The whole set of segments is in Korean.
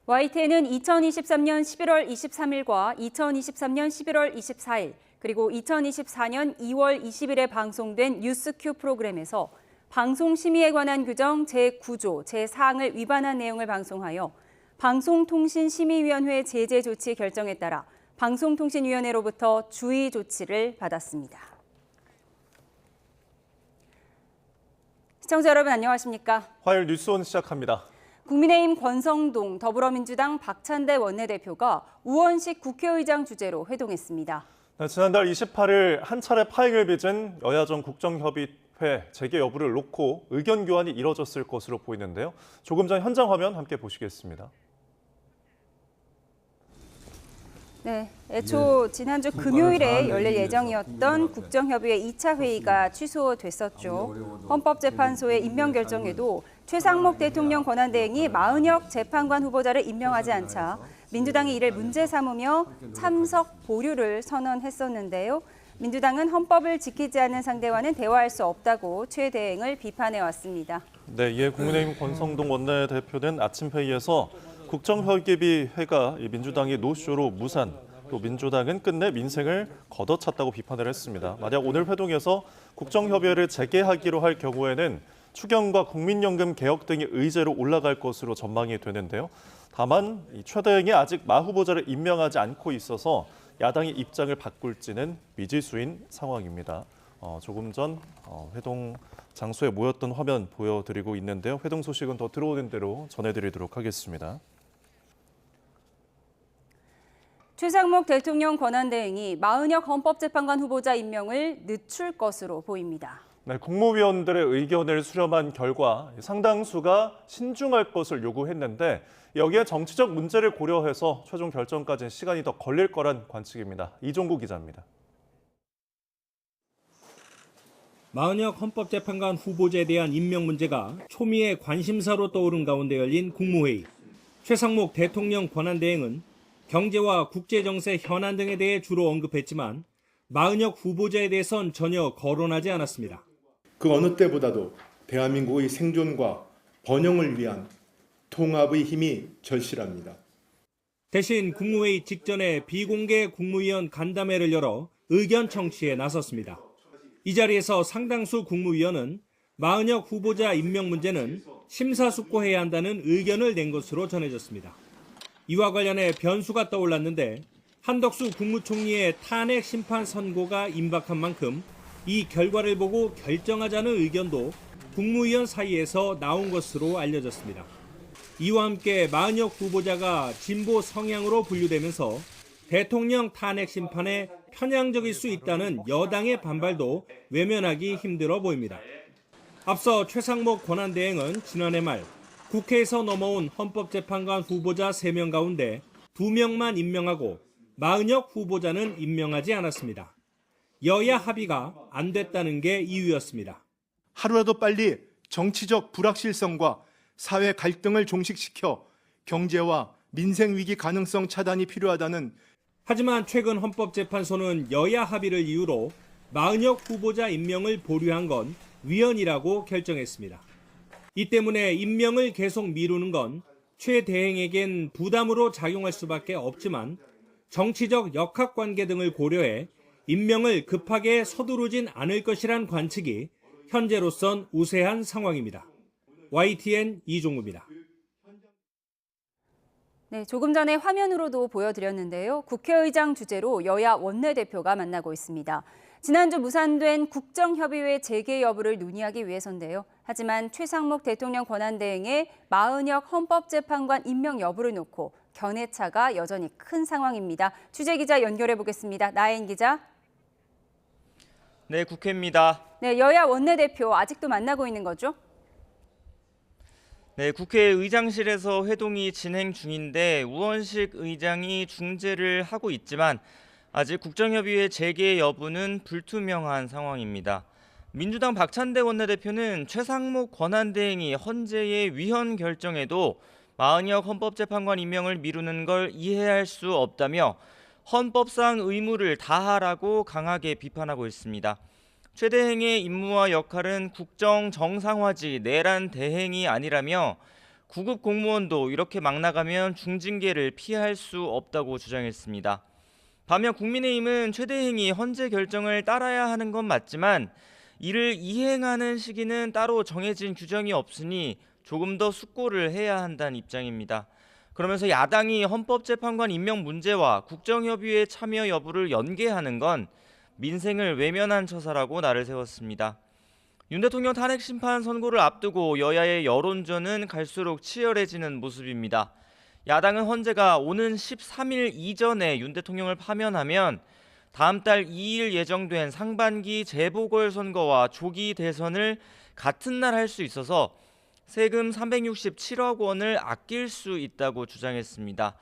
YTN은 2023년 11월 23일과 2023년 11월 24일, 그리고 2024년 2월 20일에 방송된 뉴스큐 프로그램에서 방송심의에 관한 규정 제9조 제4항을 위반한 내용을 방송하여 방송통신심의위원회 제재 조치 결정에 따라 방송통신위원회로부터 주의 조치를 받았습니다. 시청자 여러분 안녕하십니까? 화요일 뉴스온 시작합니다. 국민의힘 권성동, 더불어민주당 박찬대 원내대표가 우원식 국회의장 주재로 회동했습니다. 지난달 28일 한 차례 파행을 빚은 여야정 국정협의회 재개 여부를 놓고 의견 교환이 이뤄졌을 것으로 보이는데요. 조금 전 현장 화면 함께 보시겠습니다. 네, 애초 지난주 금요일에 열릴 예정이었던 국정협의회 2차 회의가 취소됐었죠. 헌법재판소의 임명 결정에도 최상목 대통령 권한대행이 마은혁 재판관 후보자를 임명하지 않자 민주당이 이를 문제 삼으며 참석 보류를 선언했었는데요. 민주당은 헌법을 지키지 않는 상대와는 대화할 수 없다고 최 대행을 비판해왔습니다. 네, 이에 국민의힘 권성동 원내대표는 아침 회의에서 국정협의회가 민주당이 노쇼로 무산, 또 민주당은 끝내 민생을 걷어찼다고 비판을 했습니다. 만약 오늘 회동에서 국정협의회를 재개하기로 할 경우에는 추경과 국민연금 개혁 등이 의제로 올라갈 것으로 전망이 되는데요. 다만 최 대행이 아직 마 후보자를 임명하지 않고 있어서 야당이 입장을 바꿀지는 미지수인 상황입니다. 조금 전 회동 장소에 모였던 화면 보여드리고 있는데요. 회동 소식은 더 들어오는 대로 전해드리도록 하겠습니다. 최상목 대통령 권한대행이 마은혁 헌법재판관 후보자 임명을 늦출 것으로 보입니다. 네, 국무위원들의 의견을 수렴한 결과 상당수가 신중할 것을 요구했는데 여기에 정치적 문제를 고려해서 최종 결정까지는 시간이 더 걸릴 거란 관측입니다. 이종구 기자입니다. 마은혁 헌법재판관 후보자에 대한 임명 문제가 초미의 관심사로 떠오른 가운데 열린 국무회의. 최상목 대통령 권한대행은 경제와 국제정세 현안 등에 대해 주로 언급했지만 마은혁 후보자에 대해선 전혀 거론하지 않았습니다. 그 어느 때보다도 대한민국의 생존과 번영을 위한 통합의 힘이 절실합니다. 대신 국무회의 직전에 비공개 국무위원 간담회를 열어 의견 청취에 나섰습니다. 이 자리에서 상당수 국무위원은 마은혁 후보자 임명 문제는 심사숙고해야 한다는 의견을 낸 것으로 전해졌습니다. 이와 관련해 변수가 떠올랐는데 한덕수 국무총리의 탄핵 심판 선고가 임박한 만큼 이 결과를 보고 결정하자는 의견도 국무위원 사이에서 나온 것으로 알려졌습니다. 이와 함께 마은혁 후보자가 진보 성향으로 분류되면서 대통령 탄핵 심판에 편향적일 수 있다는 여당의 반발도 외면하기 힘들어 보입니다. 앞서 최상목 권한대행은 지난해 말 국회에서 넘어온 헌법재판관 후보자 3명 가운데 2명만 임명하고 마은혁 후보자는 임명하지 않았습니다. 여야 합의가 안 됐다는 게 이유였습니다. 하루라도 빨리 정치적 불확실성과 사회 갈등을 종식시켜 경제와 민생 위기 가능성 차단이 필요하다는. 하지만 최근 헌법재판소는 여야 합의를 이유로 마은혁 후보자 임명을 보류한 건 위헌이라고 결정했습니다. 이 때문에 임명을 계속 미루는 건 최 대행에겐 부담으로 작용할 수밖에 없지만 정치적 역학관계 등을 고려해 임명을 급하게 서두르진 않을 것이란 관측이 현재로선 우세한 상황입니다. YTN 이종구입니다. 네, 조금 전에 화면으로도 보여드렸는데요. 국회의장 주재로 여야 원내대표가 만나고 있습니다. 지난주 무산된 국정협의회 재개 여부를 논의하기 위해서인데요. 하지만 최상목 대통령 권한대행의 마은혁 헌법재판관 임명 여부를 놓고 견해차가 여전히 큰 상황입니다. 취재기자 연결해 보겠습니다. 나혜인 기자. 네, 국회입니다. 네, 여야 원내대표 아직도 만나고 있는 거죠? 네, 국회 의장실에서 회동이 진행 중인데 우원식 의장이 중재를 하고 있지만 아직 국정협의회 재개 여부는 불투명한 상황입니다. 민주당 박찬대 원내대표는 최상목 권한대행이 헌재의 위헌 결정에도 마은혁 헌법재판관 임명을 미루는 걸 이해할 수 없다며 헌법상 의무를 다하라고 강하게 비판하고 있습니다. 최 대행의 임무와 역할은 국정 정상화지 내란 대행이 아니라며 구급 공무원도 이렇게 막 나가면 중징계를 피할 수 없다고 주장했습니다. 반면 국민의힘은 최대행이 헌재 결정을 따라야 하는 건 맞지만 이를 이행하는 시기는 따로 정해진 규정이 없으니 조금 더 숙고를 해야 한다는 입장입니다. 그러면서 야당이 헌법재판관 임명 문제와 국정협의회 참여 여부를 연계하는 건 민생을 외면한 처사라고 날을 세웠습니다. 윤 대통령 탄핵 심판 선고를 앞두고 여야의 여론전은 갈수록 치열해지는 모습입니다. 야당은 헌재가 오는 13일 이전에 윤 대통령을 파면하면 다음 달 2일 예정된 상반기 재보궐선거와 조기 대선을 같은 날 할 수 있어서 세금 367억 원을 아낄 수 있다고 주장했습니다.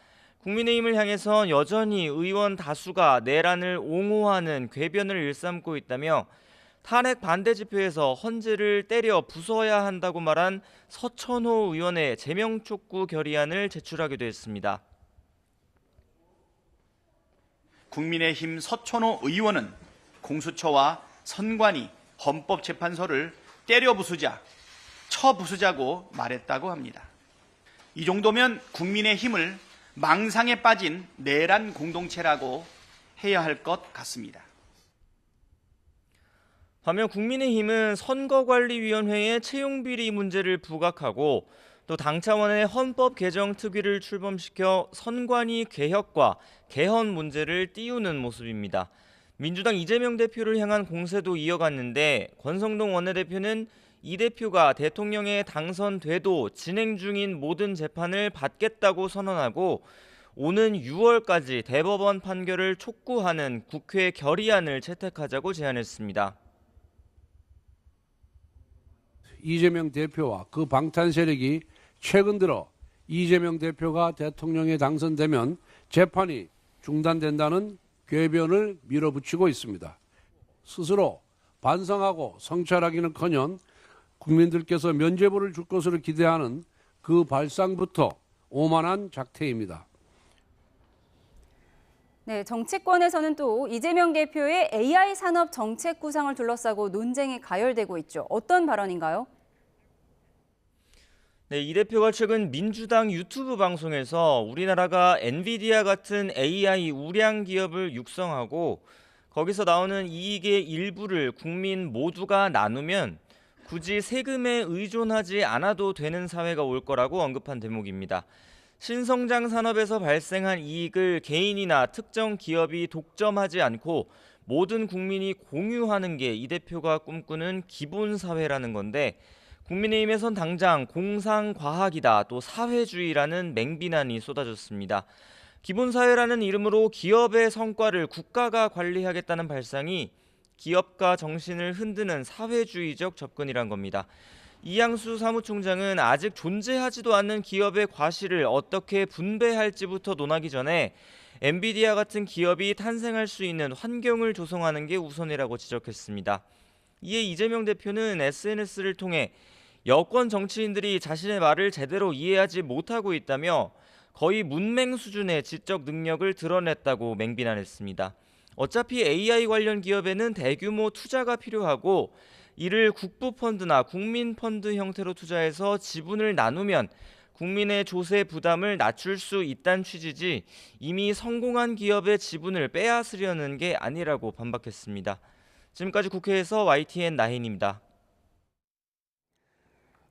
국민의힘을 향해선 여전히 의원 다수가 내란을 옹호하는 궤변을 일삼고 있다며 탄핵 반대 집회에서 헌재를 때려 부숴야 한다고 말한 서천호 의원의 제명 촉구 결의안을 제출하기도 했습니다. 국민의힘 서천호 의원은 공수처와 선관위, 헌법재판소를 때려 부수자, 쳐 부수자고 말했다고 합니다. 이 정도면 국민의힘을 망상에 빠진 내란 공동체라고 해야 할 것 같습니다. 반면 국민의힘은 선거관리위원회의 채용비리 문제를 부각하고 또 당 차원의 헌법 개정 특위를 출범시켜 선관위 개혁과 개헌 문제를 띄우는 모습입니다. 민주당 이재명 대표를 향한 공세도 이어갔는데 권성동 원내대표는 이 대표가 대통령에 당선돼도 진행 중인 모든 재판을 받겠다고 선언하고 오는 6월까지 대법원 판결을 촉구하는 국회 결의안을 채택하자고 제안했습니다. 이재명 대표와 그 방탄 세력이 최근 들어 이재명 대표가 대통령에 당선되면 재판이 중단된다는 궤변을 밀어붙이고 있습니다. 스스로 반성하고 성찰하기는커녕 국민들께서 면죄부를 줄 것으로 기대하는 그 발상부터 오만한 작태입니다. 네, 정치권에서는 또 이재명 대표의 AI 산업 정책 구상을 둘러싸고 논쟁이 가열되고 있죠. 어떤 발언인가요? 네, 이 대표가 최근 민주당 유튜브 방송에서 우리나라가 엔비디아 같은 AI 우량 기업을 육성하고 거기서 나오는 이익의 일부를 국민 모두가 나누면 굳이 세금에 의존하지 않아도 되는 사회가 올 거라고 언급한 대목입니다. 신성장 산업에서 발생한 이익을 개인이나 특정 기업이 독점하지 않고 모든 국민이 공유하는 게 이 대표가 꿈꾸는 기본 사회라는 건데 국민의힘에선 당장 공상과학이다 또 사회주의라는 맹비난이 쏟아졌습니다. 기본사회라는 이름으로 기업의 성과를 국가가 관리하겠다는 발상이 기업가 정신을 흔드는 사회주의적 접근이란 겁니다. 이양수 사무총장은 아직 존재하지도 않는 기업의 과실을 어떻게 분배할지부터 논하기 전에 엔비디아 같은 기업이 탄생할 수 있는 환경을 조성하는 게 우선이라고 지적했습니다. 이에 이재명 대표는 SNS를 통해 여권 정치인들이 자신의 말을 제대로 이해하지 못하고 있다며 거의 문맹 수준의 지적 능력을 드러냈다고 맹비난했습니다. 어차피 AI 관련 기업에는 대규모 투자가 필요하고 이를 국부펀드나 국민펀드 형태로 투자해서 지분을 나누면 국민의 조세 부담을 낮출 수 있다는 취지지 이미 성공한 기업의 지분을 빼앗으려는 게 아니라고 반박했습니다. 지금까지 국회에서 YTN 나인입니다.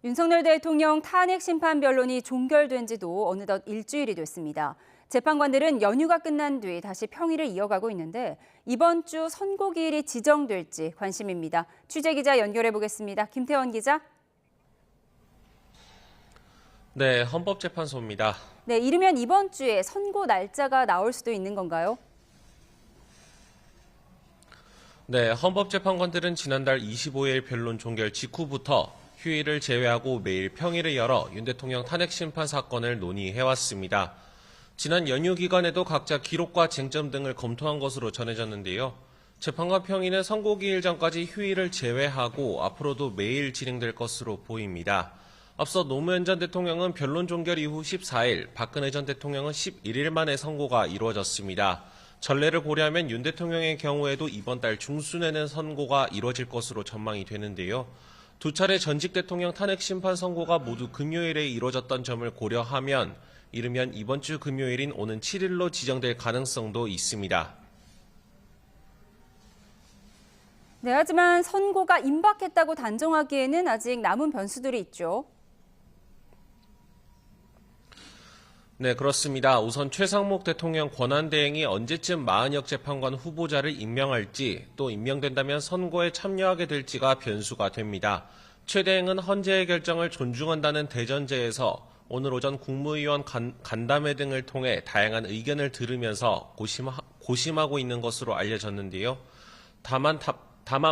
윤석열 대통령 탄핵 심판 변론이 종결된 지도 어느덧 일주일이 됐습니다. 재판관들은 연휴가 끝난 뒤 다시 평일을 이어가고 있는데 이번 주 선고기일이 지정될지 관심입니다. 취재기자 연결해 보겠습니다. 김태원 기자. 네, 헌법재판소입니다. 네, 이르면 이번 주에 선고 날짜가 나올 수도 있는 건가요? 네, 헌법재판관들은 지난달 25일 변론 종결 직후부터 휴일을 제외하고 매일 평일을 열어 윤 대통령 탄핵 심판 사건을 논의해왔습니다. 지난 연휴 기간에도 각자 기록과 쟁점 등을 검토한 것으로 전해졌는데요. 재판관 평일은 선고기일 전까지 휴일을 제외하고 앞으로도 매일 진행될 것으로 보입니다. 앞서 노무현 전 대통령은 변론 종결 이후 14일, 박근혜 전 대통령은 11일 만에 선고가 이루어졌습니다. 전례를 고려하면 윤 대통령의 경우에도 이번 달 중순에는 선고가 이루어질 것으로 전망이 되는데요. 두 차례 전직 대통령 탄핵 심판 선고가 모두 금요일에 이뤄졌던 점을 고려하면 이르면 이번 주 금요일인 오는 7일로 지정될 가능성도 있습니다. 네, 하지만 선고가 임박했다고 단정하기에는 아직 남은 변수들이 있죠. 네, 그렇습니다. 우선 최상목 대통령 권한대행이 언제쯤 마은혁 재판관 후보자를 임명할지 또 임명된다면 선고에 참여하게 될지가 변수가 됩니다. 최 대행은 헌재의 결정을 존중한다는 대전제에서 오늘 오전 국무위원 간담회 등을 통해 다양한 의견을 들으면서 고심하고 있는 것으로 알려졌는데요. 다만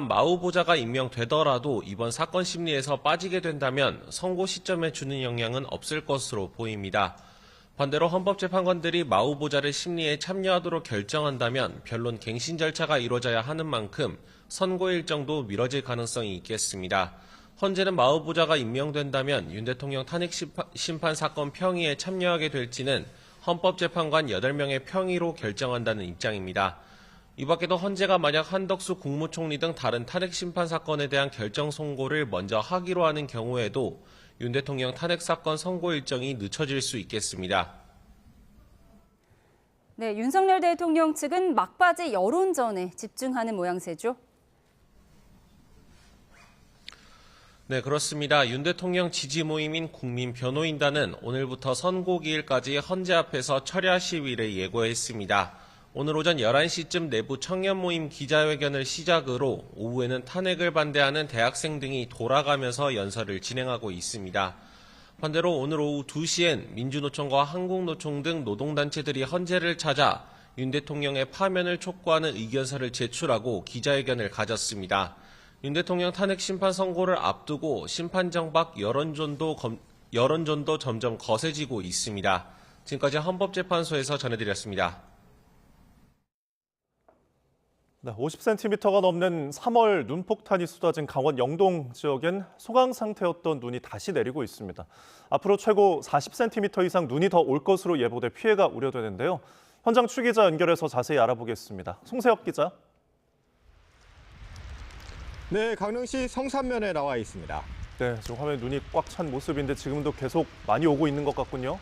마 후보자가 임명되더라도 이번 사건 심리에서 빠지게 된다면 선고 시점에 주는 영향은 없을 것으로 보입니다. 반대로 헌법재판관들이 마 후보자를 심리에 참여하도록 결정한다면 변론 갱신 절차가 이루어져야 하는 만큼 선고 일정도 미뤄질 가능성이 있겠습니다. 헌재는 마 후보자가 임명된다면 윤 대통령 탄핵 심판 사건 평의에 참여하게 될지는 헌법재판관 8명의 평의로 결정한다는 입장입니다. 이 밖에도 헌재가 만약 한덕수 국무총리 등 다른 탄핵 심판 사건에 대한 결정 선고를 먼저 하기로 하는 경우에도 윤 대통령 탄핵 사건 선고 일정이 늦춰질 수 있겠습니다. 네, 윤석열 대통령 측은 막바지 여론전에 집중하는 모양새죠. 네, 그렇습니다. 윤 대통령 지지 모임인 국민변호인단은 오늘부터 선고기일까지 헌재 앞에서 철야 시위를 예고했습니다. 오늘 오전 11시쯤 내부 청년 모임 기자회견을 시작으로 오후에는 탄핵을 반대하는 대학생 등이 돌아가면서 연설을 진행하고 있습니다. 반대로 오늘 오후 2시엔 민주노총과 한국노총 등 노동단체들이 헌재를 찾아 윤 대통령의 파면을 촉구하는 의견서를 제출하고 기자회견을 가졌습니다. 윤 대통령 탄핵 심판 선고를 앞두고 심판정박 여론전도 점점 거세지고 있습니다. 지금까지 헌법재판소에서 전해드렸습니다. 네, 50cm가 넘는 3월 눈폭탄이 쏟아진 강원 영동 지역엔 소강 상태였던 눈이 다시 내리고 있습니다. 앞으로 최고 40cm 이상 눈이 더 올 것으로 예보돼 피해가 우려되는데요. 현장 추기자 연결해서 자세히 알아보겠습니다. 송세엽 기자. 네, 강릉시 성산면에 나와 있습니다. 네, 지금 화면에 눈이 꽉 찬 모습인데 지금도 계속 많이 오고 있는 것 같군요.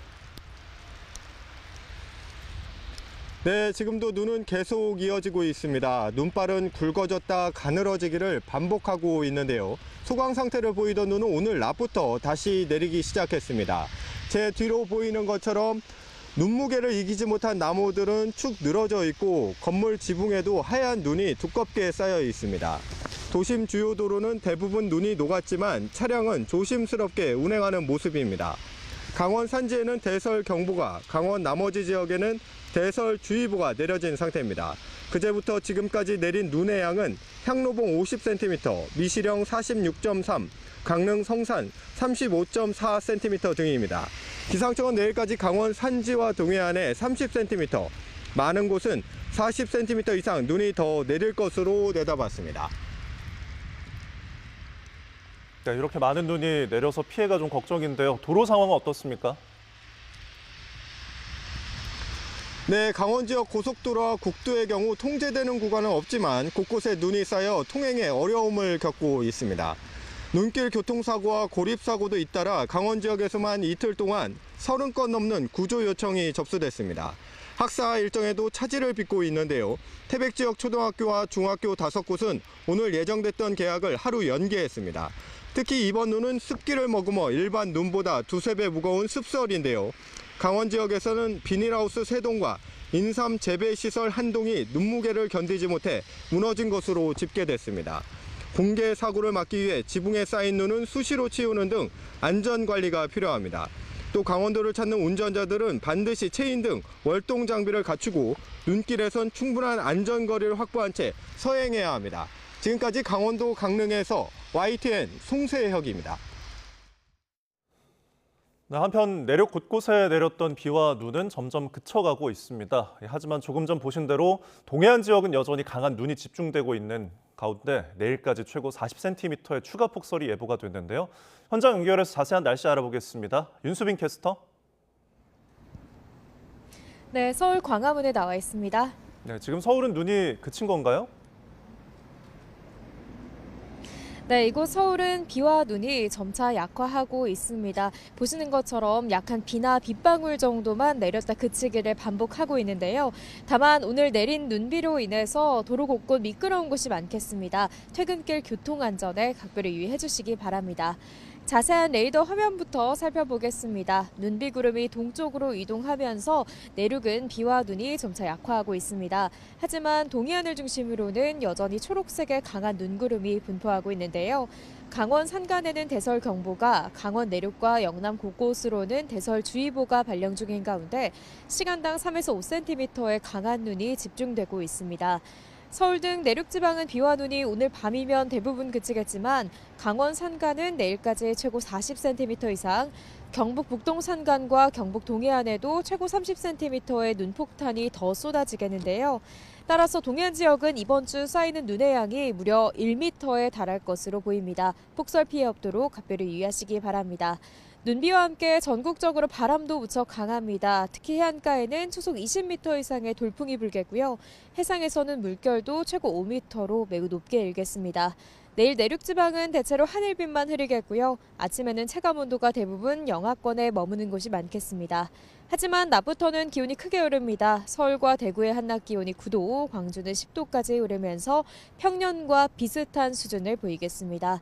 네, 지금도 눈은 계속 이어지고 있습니다. 눈발은 굵어졌다 가늘어지기를 반복하고 있는데요. 소강 상태를 보이던 눈은 오늘 낮부터 다시 내리기 시작했습니다. 제 뒤로 보이는 것처럼 눈무게를 이기지 못한 나무들은 축 늘어져 있고 건물 지붕에도 하얀 눈이 두껍게 쌓여 있습니다. 도심 주요 도로는 대부분 눈이 녹았지만 차량은 조심스럽게 운행하는 모습입니다. 강원 산지에는 대설경보가, 강원 나머지 지역에는 대설주의보가 내려진 상태입니다. 그제부터 지금까지 내린 눈의 양은 향로봉 50cm, 미시령 46.3, 강릉 성산 35.4cm 등입니다. 기상청은 내일까지 강원 산지와 동해안에 30cm, 많은 곳은 40cm 이상 눈이 더 내릴 것으로 내다봤습니다. 네, 이렇게 많은 눈이 내려서 피해가 좀 걱정인데요. 도로 상황은 어떻습니까? 네, 강원 지역 고속도로와 국도의 경우 통제되는 구간은 없지만 곳곳에 눈이 쌓여 통행에 어려움을 겪고 있습니다. 눈길 교통사고와 고립사고도 잇따라 강원 지역에서만 이틀 동안 30건 넘는 구조 요청이 접수됐습니다. 학사 일정에도 차질을 빚고 있는데요. 태백 지역 초등학교와 중학교 5곳은 오늘 예정됐던 개학을 하루 연기했습니다. 특히 이번 눈은 습기를 머금어 일반 눈보다 2~3배 무거운 습설인데요. 강원 지역에서는 비닐하우스 3동과 인삼 재배시설 1동이 눈무게를 견디지 못해 무너진 것으로 집계됐습니다. 공개 사고를 막기 위해 지붕에 쌓인 눈은 수시로 치우는 등 안전관리가 필요합니다. 또 강원도를 찾는 운전자들은 반드시 체인 등 월동 장비를 갖추고 눈길에선 충분한 안전거리를 확보한 채 서행해야 합니다. 지금까지 강원도 강릉에서 YTN 송세혁입니다. 네, 한편 내륙 곳곳에 내렸던 비와 눈은 점점 그쳐가고 있습니다. 하지만 조금 전 보신 대로 동해안 지역은 여전히 강한 눈이 집중되고 있는 가운데 내일까지 최고 40cm의 추가 폭설이 예보가 됐는데요. 현장 연결해서 자세한 날씨 알아보겠습니다. 윤수빈 캐스터. 네, 서울 광화문에 나와 있습니다. 네, 지금 서울은 눈이 그친 건가요? 네, 이곳 서울은 비와 눈이 점차 약화하고 있습니다. 보시는 것처럼 약한 비나 빗방울 정도만 내렸다 그치기를 반복하고 있는데요. 다만 오늘 내린 눈비로 인해서 도로 곳곳 미끄러운 곳이 많겠습니다. 퇴근길 교통 안전에 각별히 유의해 주시기 바랍니다. 자세한 레이더 화면부터 살펴보겠습니다. 눈비 구름이 동쪽으로 이동하면서 내륙은 비와 눈이 점차 약화하고 있습니다. 하지만 동해안을 중심으로는 여전히 초록색의 강한 눈구름이 분포하고 있는데요. 강원 산간에는 대설경보가, 강원 내륙과 영남 곳곳으로는 대설주의보가 발령 중인 가운데 시간당 3에서 5cm의 강한 눈이 집중되고 있습니다. 서울 등 내륙 지방은 비와 눈이 오늘 밤이면 대부분 그치겠지만 강원 산간은 내일까지 최고 40cm 이상, 경북 북동 산간과 경북 동해안에도 최고 30cm의 눈폭탄이 더 쏟아지겠는데요. 따라서 동해안 지역은 이번 주 쌓이는 눈의 양이 무려 1m에 달할 것으로 보입니다. 폭설 피해 없도록 각별히 유의하시기 바랍니다. 눈비와 함께 전국적으로 바람도 무척 강합니다. 특히 해안가에는 초속 20m 이상의 돌풍이 불겠고요. 해상에서는 물결도 최고 5m로 매우 높게 일겠습니다. 내일 내륙 지방은 대체로 하늘빛만 흐리겠고요. 아침에는 체감온도가 대부분 영하권에 머무는 곳이 많겠습니다. 하지만 낮부터는 기온이 크게 오릅니다. 서울과 대구의 한낮 기온이 9도, 광주는 10도까지 오르면서 평년과 비슷한 수준을 보이겠습니다.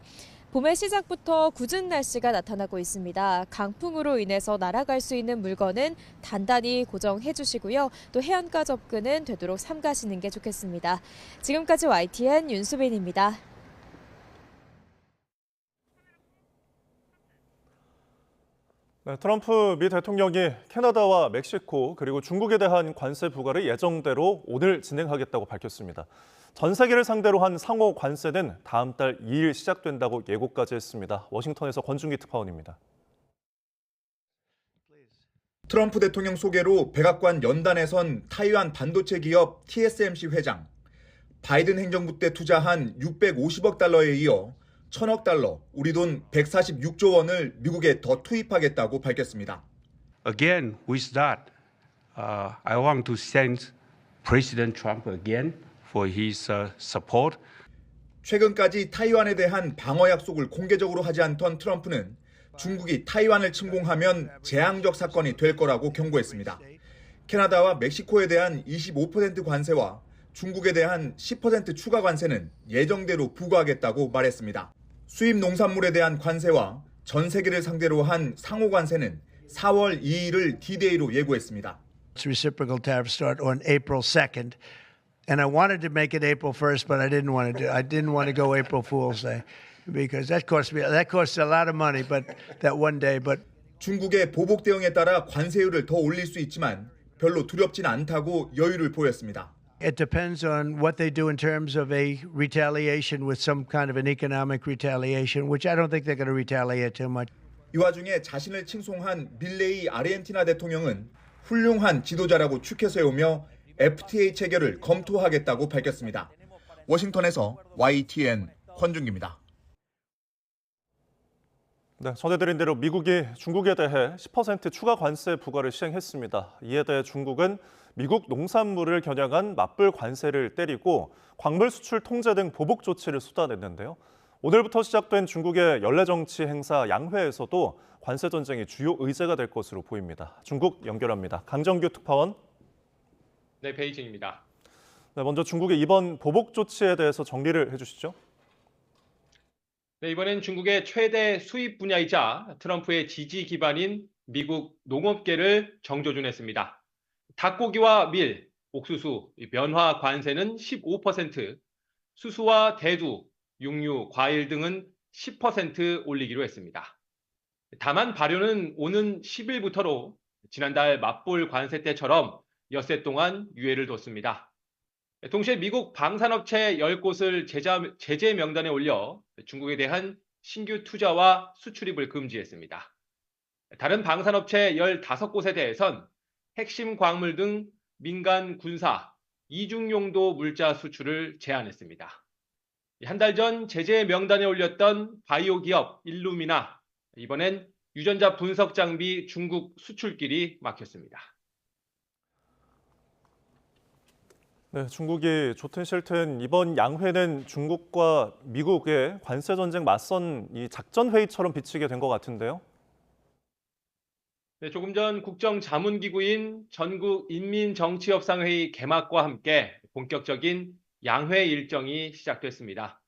봄의 시작부터 궂은 날씨가 나타나고 있습니다. 강풍으로 인해서 날아갈 수 있는 물건은 단단히 고정해 주시고요. 또 해안가 접근은 되도록 삼가시는 게 좋겠습니다. 지금까지 YTN 윤수빈입니다. 네, 트럼프 미 대통령이 캐나다와 멕시코 그리고 중국에 대한 관세 부과를 예정대로 오늘 진행하겠다고 밝혔습니다. 전 세계를 상대로 한 상호 관세는 다음 달 2일 시작된다고 예고까지 했습니다. 워싱턴에서 권준기 특파원입니다. 트럼프 대통령 소개로 백악관 연단에선 타이완 반도체 기업 TSMC 회장, 바이든 행정부 때 투자한 650억 달러에 이어 1,000억 달러, 우리 돈 146조 원을 미국에 더 투입하겠다고 밝혔습니다. Again, with that, I want to thank President Trump again for his support. 최근까지 타이완에 대한 방어 약속을 공개적으로 하지 않던 트럼프는 중국이 타이완을 침공하면 재앙적 사건이 될 거라고 경고했습니다. 캐나다와 멕시코에 대한 25% 관세와 중국에 대한 10% 추가 관세는 예정대로 부과하겠다고 말했습니다. 수입 농산물에 대한 관세와 전 세계를 상대로 한 상호 관세는 4월 2일을 D-Day로 예고했습니다. Reciprocal tariffs start on April 2nd. And I wanted to make it April 1st, but I didn't want to go April Fool's Day because that costs a lot of money, but that one day, but 중국의 보복 대응에 따라 관세율을 더 올릴 수 있지만 별로 두렵진 않다고 여유를 보였습니다. It depends on what they do in terms of a retaliation with some kind of an economic retaliation, which I don't think they're going to retaliate too much. 이 와중에 자신을 칭송한 밀레이 아르헨티나 대통령은 훌륭한 지도자라고 축해세우며 FTA 체결을 검토하겠다고 밝혔습니다. 워싱턴에서 YTN 권준기입니다. 네, 전해드린 대로 미국이 중국에 대해 10% 추가 관세 부과를 시행했습니다. 이에 대해 중국은 미국 농산물을 겨냥한 맞불 관세를 때리고 광물 수출 통제 등 보복 조치를 쏟아냈는데요. 오늘부터 시작된 중국의 연례정치 행사 양회에서도 관세 전쟁이 주요 의제가 될 것으로 보입니다. 중국 연결합니다. 강정규 특파원. 네, 베이징입니다. 네, 먼저 중국의 이번 보복 조치에 대해서 정리를 해주시죠. 네, 이번엔 중국의 최대 수입 분야이자 트럼프의 지지 기반인 미국 농업계를 정조준했습니다. 닭고기와 밀, 옥수수, 면화 관세는 15%, 수수와 대두, 육류, 과일 등은 10% 올리기로 했습니다. 다만 발효는 오는 10일부터로 지난달 맞불 관세 때처럼 엿새 동안 유예를 뒀습니다. 동시에 미국 방산업체 10곳을 제재 명단에 올려 중국에 대한 신규 투자와 수출입을 금지했습니다. 다른 방산업체 15곳에 대해선 핵심 광물 등 민간 군사, 이중용도 물자 수출을 제한했습니다. 한 달 전 제재 명단에 올렸던 바이오 기업 일루미나, 이번엔 유전자 분석 장비 중국 수출길이 막혔습니다. 네, 중국이 좋든 싫든 이번 양회는 중국과 미국의 관세 전쟁 맞선 이 작전 회의처럼 비치게 된 것 같은데요. 네, 조금 전 국정자문기구인 전국인민정치협상회의 개막과 함께 본격적인 양회 일정이 시작됐습니다.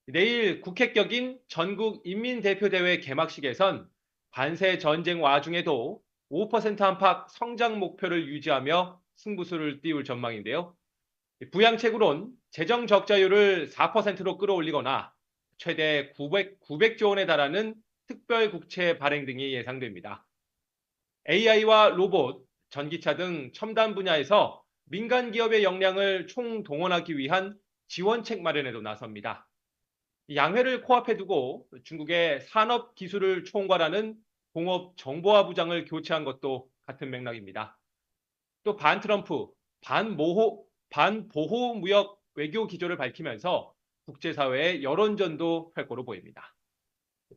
내일 국회격인 전국인민대표대회 개막식에선 관세 전쟁 와중에도 5% 안팎 성장 목표를 유지하며 승부수를 띄울 전망인데요. 부양책으론 재정 적자율을 4%로 끌어올리거나 최대 900조 원에 달하는 특별 국채 발행 등이 예상됩니다. AI와 로봇, 전기차 등 첨단 분야에서 민간 기업의 역량을 총동원하기 위한 지원책 마련에도 나섭니다. 양회를 코앞에 두고 중국의 산업기술을 총괄하는 공업정보화부장을 교체한 것도 같은 맥락입니다. 또 반트럼프, 반보호무역 외교 기조를 밝히면서 국제사회의 여론전도 펼 거로 보입니다.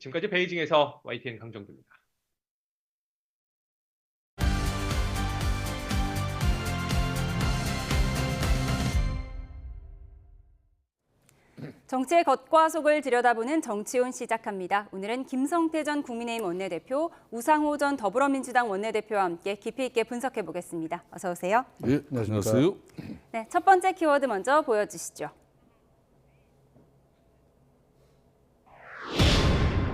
지금까지 베이징에서 YTN 강정두입니다. 정치의 겉과 속을 들여다보는 정치온 시작합니다. 오늘은 김성태 전 국민의힘 원내대표, 우상호 전 더불어민주당 원내대표와 함께 깊이 있게 분석해 보겠습니다. 어서 오세요. 네, 안녕하세요. 네, 첫 번째 키워드 먼저 보여주시죠.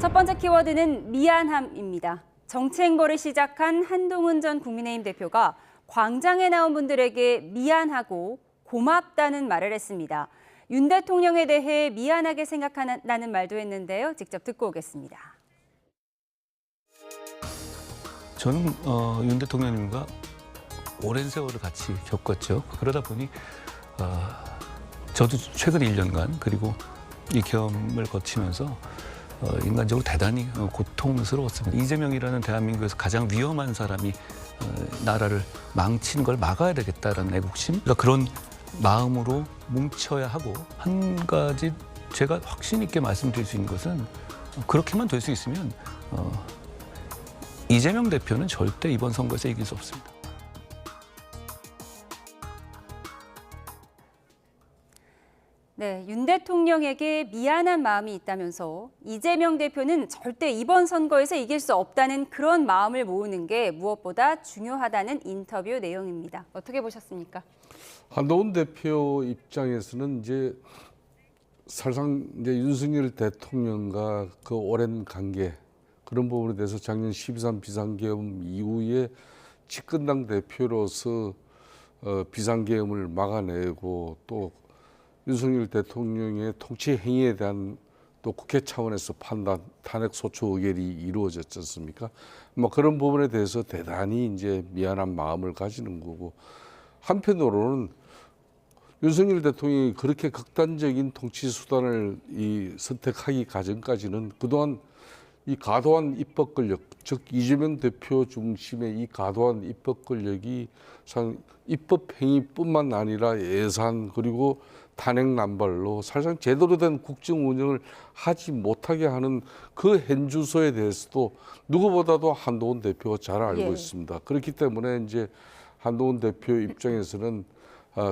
첫 번째 키워드는 미안함입니다. 정치 행보를 시작한 한동훈 전 국민의힘 대표가 광장에 나온 분들에게 미안하고 고맙다는 말을 했습니다. 윤 대통령에 대해 미안하게 생각한다는 말도 했는데요. 직접 듣고 오겠습니다. 저는 윤 대통령님과 오랜 세월을 같이 겪었죠. 그러다 보니 저도 최근 1년간 그리고 이 경험을 거치면서 인간적으로 대단히 고통스러웠습니다. 이재명이라는 대한민국에서 가장 위험한 사람이 나라를 망친 걸 막아야 되겠다라는 애국심, 그러니까 그런 마음으로 뭉쳐야 하고, 한 가지 제가 확신 있게 말씀드릴 수 있는 것은 그렇게만 될 수 있으면 이재명 대표는 절대 이번 선거에서 이길 수 없습니다. 네, 윤 대통령에게 미안한 마음이 있다면서 이재명 대표는 절대 이번 선거에서 이길 수 없다는 그런 마음을 모으는 게 무엇보다 중요하다는 인터뷰 내용입니다. 어떻게 보셨습니까? 한동훈 대표 입장에서는 이제 사실상 이제 윤석열 대통령과 그 오랜 관계, 그런 부분에 대해서 작년 12.3 비상계엄 이후에 집권당 대표로서 비상계엄을 막아내고 또 윤석열 대통령의 통치 행위에 대한 또 국회 차원에서 판단, 탄핵 소추 의결이 이루어졌지 않습니까? 뭐 그런 부분에 대해서 대단히 이제 미안한 마음을 가지는 거고, 한편으로는 윤석열 대통령이 그렇게 극단적인 통치 수단을 선택하기 과정까지는 그동안 이 과도한 입법 권력, 즉 이재명 대표 중심의 이 과도한 입법 권력이 입법 행위뿐만 아니라 예산 그리고 탄핵 남발로 사실상 제대로 된 국정 운영을 하지 못하게 하는 그 현주소에 대해서도 누구보다도 한동훈 대표가 잘 알고 있습니다. 그렇기 때문에 이제 한동훈 대표 입장에서는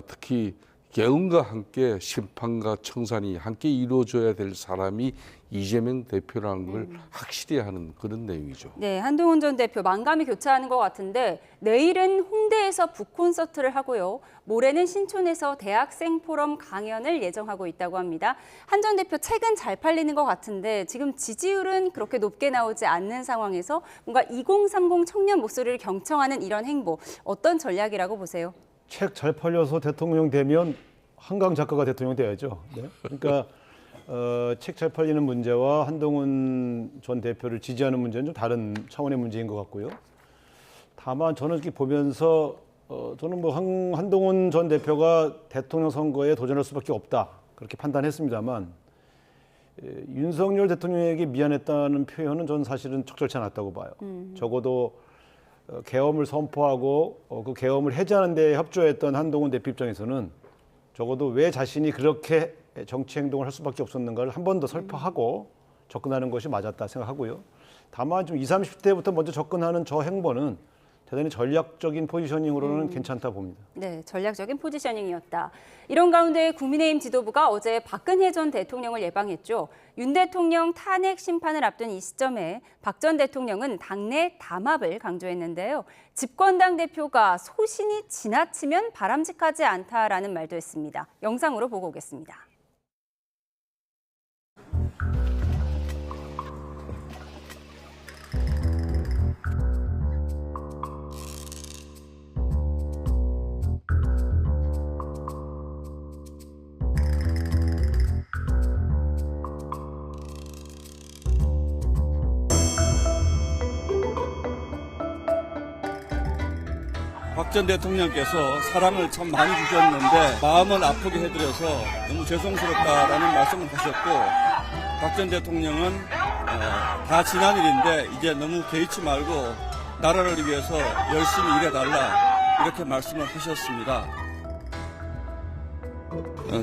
특히 계엄과 함께 심판과 청산이 함께 이루어져야 될 사람이 이재명 대표라는 걸 확실히 하는 그런 내용이죠. 네, 한동훈 전 대표 만감이 교차하는 것 같은데 내일은 홍대에서 북콘서트를 하고요. 모레는 신촌에서 대학생 포럼 강연을 예정하고 있다고 합니다. 한 전 대표 책은 잘 팔리는 것 같은데 지금 지지율은 그렇게 높게 나오지 않는 상황에서 뭔가 2030 청년 목소리를 경청하는 이런 행보, 어떤 전략이라고 보세요? 책 잘 팔려서 대통령 되면 한강 작가가 대통령 돼야죠. 네? 그러니까 책 잘 팔리는 문제와 한동훈 전 대표를 지지하는 문제는 좀 다른 차원의 문제인 것 같고요. 다만 저는 이렇게 보면서 저는 뭐 한동훈 전 대표가 대통령 선거에 도전할 수밖에 없다 그렇게 판단했습니다만 윤석열 대통령에게 미안했다는 표현은 저는 사실은 적절치 않았다고 봐요. 적어도 계엄을 선포하고 그 계엄을 해제하는 데 협조했던 한동훈 대표 입장에서는 적어도 왜 자신이 그렇게 정치 행동을 할 수밖에 없었는가를 한 번 더 설파하고 접근하는 것이 맞았다 생각하고요. 다만 좀 20, 30대부터 먼저 접근하는 저 행보는 대단히 전략적인 포지셔닝으로는 괜찮다 봅니다. 네, 전략적인 포지셔닝이었다. 이런 가운데 국민의힘 지도부가 어제 박근혜 전 대통령을 예방했죠. 윤 대통령 탄핵 심판을 앞둔 이 시점에 박 전 대통령은 당내 담합을 강조했는데요. 집권당 대표가 소신이 지나치면 바람직하지 않다라는 말도 했습니다. 영상으로 보고 오겠습니다. 박 전 대통령께서 사랑을 참 많이 주셨는데 마음을 아프게 해드려서 너무 죄송스럽다라는 말씀을 하셨고, 박 전 대통령은 다 지난 일인데 이제 너무 개의치 말고 나라를 위해서 열심히 일해달라, 이렇게 말씀을 하셨습니다.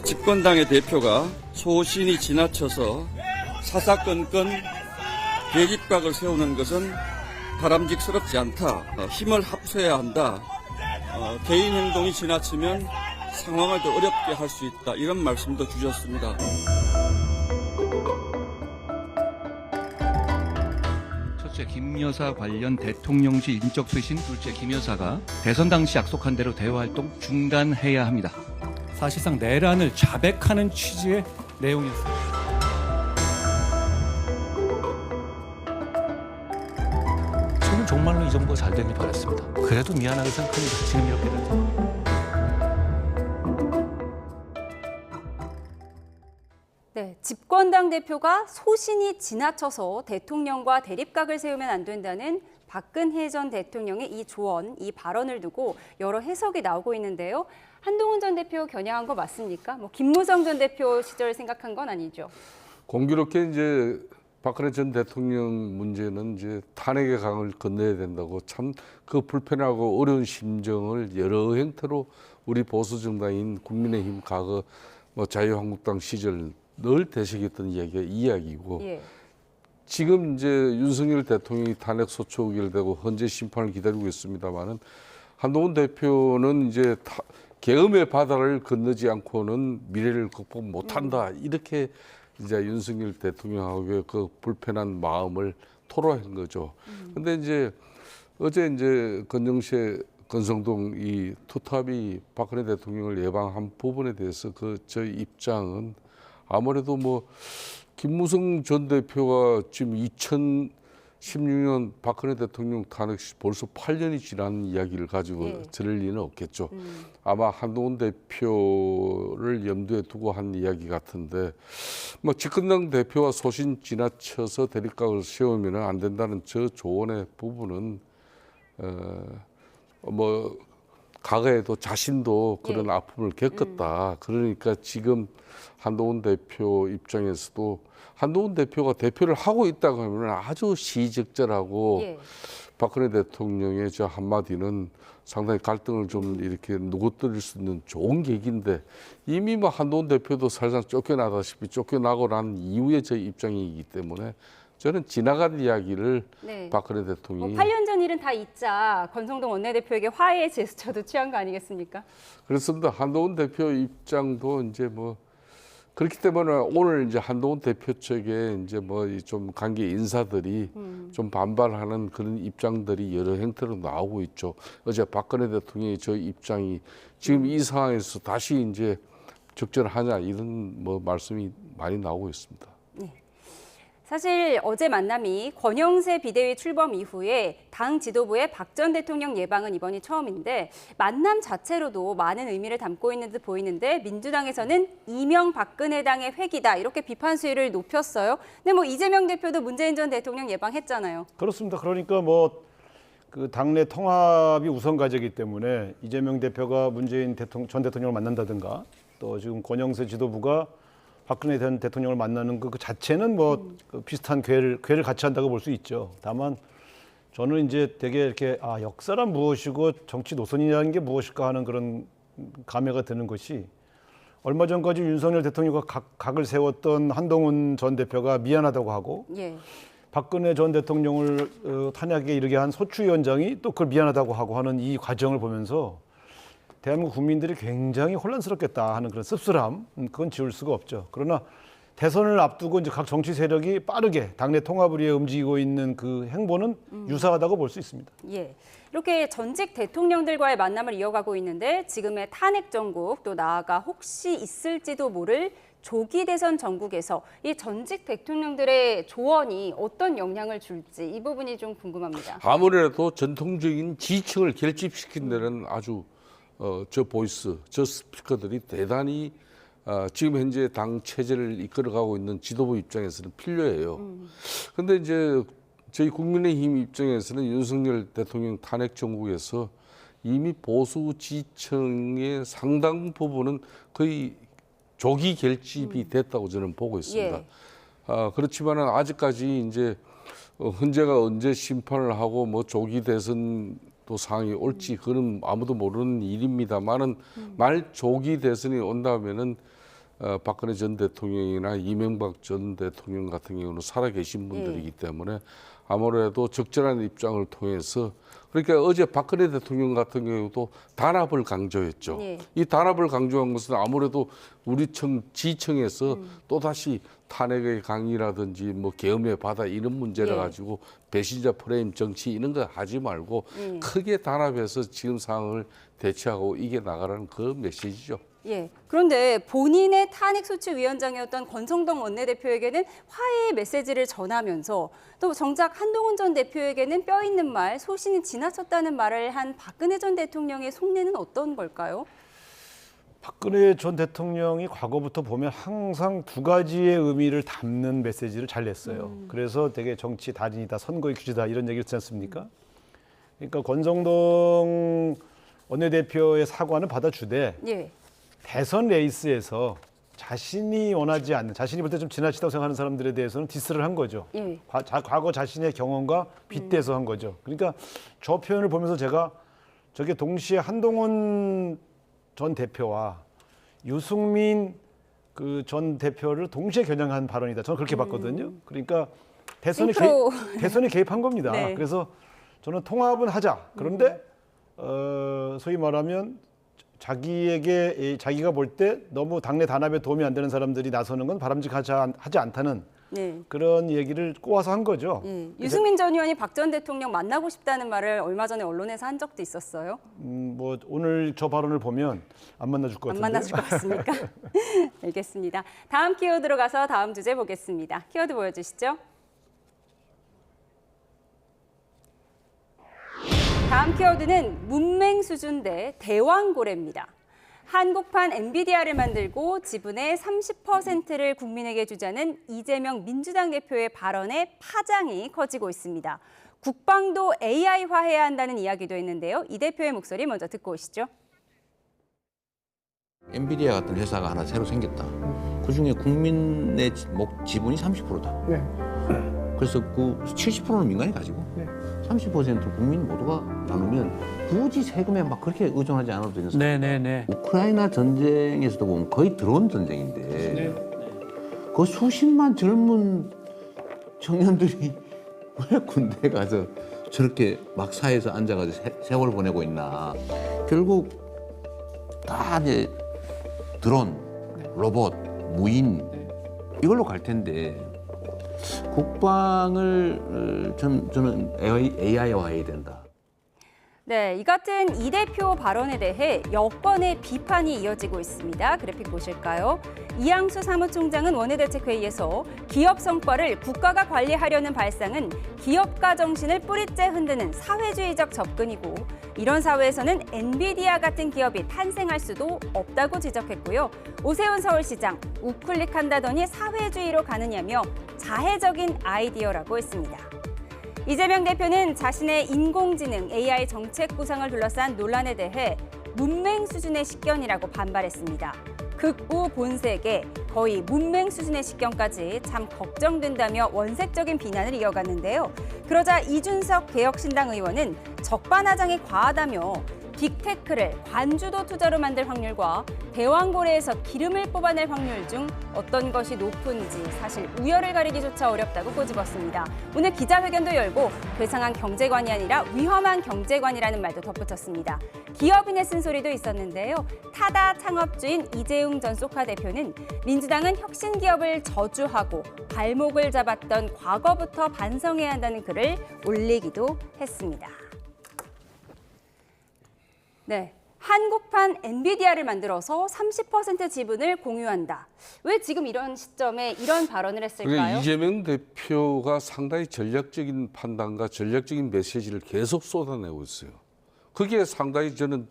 집권당의 대표가 소신이 지나쳐서 사사건건 계집각을 세우는 것은 바람직스럽지 않다. 힘을 합쳐야 한다. 개인 행동이 지나치면 상황을 더 어렵게 할 수 있다. 이런 말씀도 주셨습니다. 첫째, 김 여사 관련 대통령실 인적 수신. 둘째, 김 여사가 대선 당시 약속한 대로 대화활동 중단해야 합니다. 사실상 내란을 자백하는 취지의 내용이었습니다. 저는 정말로 이 정부가 잘 되길 바랐습니다. 그래도 미안하게 생각합니다. 지금 이렇게 돼서. 네, 집권당 대표가 소신이 지나쳐서 대통령과 대립각을 세우면 안 된다는 박근혜 전 대통령의 이 조언, 이 발언을 두고 여러 해석이 나오고 있는데요. 한동훈 전 대표 겨냥한 거 맞습니까? 김무성 전 대표 시절 생각한 건 아니죠. 공교롭게 이제 박근혜 전 대통령 문제는 이제 탄핵의 강을 건너야 된다고, 참 그 불편하고 어려운 심정을 여러 형태로 우리 보수 정당인 국민의힘 과거 자유한국당 시절 늘 되새겼던 이야기가 이야기고, 예. 지금 이제 윤석열 대통령이 탄핵 소추 의결되고 헌재 심판을 기다리고 있습니다만은, 한동훈 대표는 이제 계엄의 바다를 건너지 않고는 미래를 극복 못한다, 이렇게 이제 윤석열 대통령하고의 그 불편한 마음을 토로한 거죠. 근데 이제 어제 이제 권성동 이 투탑이 박근혜 대통령을 예방한 부분에 대해서 저희 입장은, 아무래도 김무성 전 대표가 지금 2016년 박근혜 대통령 탄핵 시 벌써 8년이 지난 이야기를 가지고 들을 리는 없겠죠. 아마 한동훈 대표를 염두에 두고 한 이야기 같은데, 집권당 대표와 소신 지나쳐서 대립각을 세우면 안 된다는 저 조언의 부분은 과거에도 자신도 그런 아픔을 겪었다. 그러니까 지금 한동훈 대표 입장에서도, 한동훈 대표가 대표를 하고 있다고 하면 아주 시적절하고, 박근혜 대통령의 저 한마디는 상당히 갈등을 좀 이렇게 누그러뜨릴 수 있는 좋은 계기인데, 이미 한동훈 대표도 사실상 쫓겨나다시피 쫓겨나고 난 이후에 제 입장이기 때문에 저는 지나간 이야기를 박근혜 대통령이 8년 전 일은 다 잊자, 권성동 원내대표에게 화해의 제스처도 취한 거 아니겠습니까? 그렇습니다. 한동훈 대표 입장도 이제 그렇기 때문에 오늘 이제 한동훈 대표 측에 이제 좀 관계 인사들이 좀 반발하는 그런 입장들이 여러 형태로 나오고 있죠. 어제 박근혜 대통령의 저 입장이 지금 이 상황에서 다시 이제 적절하냐, 이런 말씀이 많이 나오고 있습니다. 사실 어제 만남이 권영세 비대위 출범 이후에 당 지도부의 박 전 대통령 예방은 이번이 처음인데, 만남 자체로도 많은 의미를 담고 있는 듯 보이는데, 민주당에서는 이명박근혜당의 회기다, 이렇게 비판 수위를 높였어요. 근데 이재명 대표도 문재인 전 대통령 예방했잖아요. 그렇습니다. 그러니까 그 당내 통합이 우선 과제이기 때문에 이재명 대표가 문재인 전 대통령을 만난다든가, 또 지금 권영세 지도부가 박근혜 전 대통령을 만나는 그 자체는 비슷한 궤를 같이 한다고 볼 수 있죠. 다만 저는 이제 되게 이렇게 역사란 무엇이고 정치 노선이라는 게 무엇일까 하는 그런 감회가 드는 것이, 얼마 전까지 윤석열 대통령과 각을 세웠던 한동훈 전 대표가 미안하다고 하고, 박근혜 전 대통령을 탄핵에 이르게 한 소추위원장이 또 그걸 미안하다고 하고 하는 이 과정을 보면서 대한민국 국민들이 굉장히 혼란스럽겠다 하는 그런 씁쓸함, 그건 지울 수가 없죠. 그러나 대선을 앞두고 이제 각 정치 세력이 빠르게 당내 통합을 위해 움직이고 있는 그 행보는 유사하다고 볼 수 있습니다. 예. 이렇게 전직 대통령들과의 만남을 이어가고 있는데 지금의 탄핵 정국 또 나아가 혹시 있을지도 모를 조기 대선 전국에서 이 전직 대통령들의 조언이 어떤 영향을 줄지 이 부분이 좀 궁금합니다. 아무래도 전통적인 지층을 결집시킨 데는 아주 저 보이스, 저 스피커들이 대단히 지금 현재 당 체제를 이끌어가고 있는 지도부 입장에서는 필요해요. 그런데 이제 저희 국민의힘 입장에서는 윤석열 대통령 탄핵 정국에서 이미 보수 지층의 상당 부분은 거의 조기 결집이 됐다고 저는 보고 있습니다. 예. 그렇지만 아직까지 이제 헌재가 언제 심판을 하고 뭐 조기 대선 또 상황이 올지 그건 아무도 모르는 일입니다만은 말 조기 대선이 온다면은 박근혜 전 대통령이나 이명박 전 대통령 같은 경우는 살아계신 분들이기 때문에 아무래도 적절한 입장을 통해서 그러니까 어제 박근혜 대통령 같은 경우도 단합을 강조했죠. 이 단합을 강조한 것은 아무래도 우리 지청에서 또다시 탄핵의 강의라든지 뭐 계엄의 바다 이런 문제를 가지고 배신자 프레임 정치 이런 거 하지 말고 크게 단합해서 지금 상황을 대처하고 이겨나가라는 그 메시지죠. 예. 그런데 본인의 탄핵소추위원장이었던 권성동 원내대표에게는 화해의 메시지를 전하면서 또 정작 한동훈 전 대표에게는 뼈 있는 말, 소신이 지나쳤다는 말을 한 박근혜 전 대통령의 속내는 어떤 걸까요? 박근혜 전 대통령이 과거부터 보면 항상 두 가지의 의미를 담는 메시지를 잘 냈어요. 그래서 되게 정치 달인이다, 선거의 규제다 이런 얘기를 했지 않습니까? 그러니까 권성동 원내대표의 사과는 받아주되 대선 레이스에서 자신이 원하지 않는, 자신이 볼 때 좀 지나치다고 생각하는 사람들에 대해서는 디스를 한 거죠. 과거 자신의 경험과 빗대서 한 거죠. 그러니까 저 표현을 보면서 제가 저게 동시에 한동훈 전 대표와 유승민 그 전 대표를 동시에 겨냥한 발언이다. 저는 그렇게 봤거든요. 그러니까 대선에 개입한 겁니다. 그래서 저는 통합은 하자. 그런데 소위 말하면 자기가 볼 때 너무 당내 단합에 도움이 안 되는 사람들이 나서는 건 바람직하지 않다는 그런 얘기를 꼬아서 한 거죠. 유승민 전 의원이 박 전 대통령 만나고 싶다는 말을 얼마 전에 언론에서 한 적도 있었어요. 뭐 오늘 저 발언을 보면 안 만나줄 것 같은데. 안 만나줄 것 같습니까? 알겠습니다. 다음 키워드로 가서 다음 주제 보겠습니다. 키워드 보여주시죠. 다음 키워드는 문맹 수준 대 대왕고래입니다. 한국판 엔비디아를 만들고 지분의 30%를 국민에게 주자는 이재명 민주당 대표의 발언에 파장이 커지고 있습니다. 국방도 AI화해야 한다는 이야기도 있는데요. 이 대표의 목소리 먼저 듣고 오시죠. 엔비디아 같은 회사가 하나 새로 생겼다. 그중에 국민의 지분이 30%다. 그래서 그 70%는 민간이 가지고 30%는 국민 모두가 나누면 굳이 세금에 막 그렇게 의존하지 않아도 되는 상황. 우크라이나 전쟁에서도 보면 거의 드론 전쟁인데 그 수십만 젊은 청년들이 왜 군대 가서 저렇게 막 사회에서 앉아가지고 세월 보내고 있나. 결국 다 이제 드론, 로봇, 무인 이걸로 갈 텐데 국방을 저는 AI화해야 된다. 네, 이 같은 이 대표 발언에 대해 여권의 비판이 이어지고 있습니다. 그래픽 보실까요? 이양수 사무총장은 원내대책회의에서 기업 성과를 국가가 관리하려는 발상은 기업가 정신을 뿌리째 흔드는 사회주의적 접근이고 이런 사회에서는 엔비디아 같은 기업이 탄생할 수도 없다고 지적했고요. 오세훈 서울시장, 우클릭한다더니 사회주의로 가느냐며 자해적인 아이디어라고 했습니다. 이재명 대표는 자신의 인공지능 AI 정책 구상을 둘러싼 논란에 대해 문맹 수준의 식견이라고 반발했습니다. 극우 본색에 거의 문맹 수준의 식견까지 참 걱정된다며 원색적인 비난을 이어갔는데요. 그러자 이준석 개혁신당 의원은 적반하장이 과하다며 빅테크를 관주도 투자로 만들 확률과 대왕고래에서 기름을 뽑아낼 확률 중 어떤 것이 높은지 사실 우열을 가리기조차 어렵다고 꼬집었습니다. 오늘 기자회견도 열고 괴상한 경제관이 아니라 위험한 경제관이라는 말도 덧붙였습니다. 기업인의 쓴소리도 있었는데요. 타다 창업주인 이재용 전 소카 대표는 민주당은 혁신기업을 저주하고 발목을 잡았던 과거부터 반성해야 한다는 글을 올리기도 했습니다. 네, 한국판 엔비디아를 만들어서 30% 지분을 공유한다. 왜 지금 이런 시점에 이런 발언을 했을까요? 이재명 대표가 상당히 전략적인 판단과 전략적인 메시지를 계속 쏟아내고 있어요. 그게 상당히 저는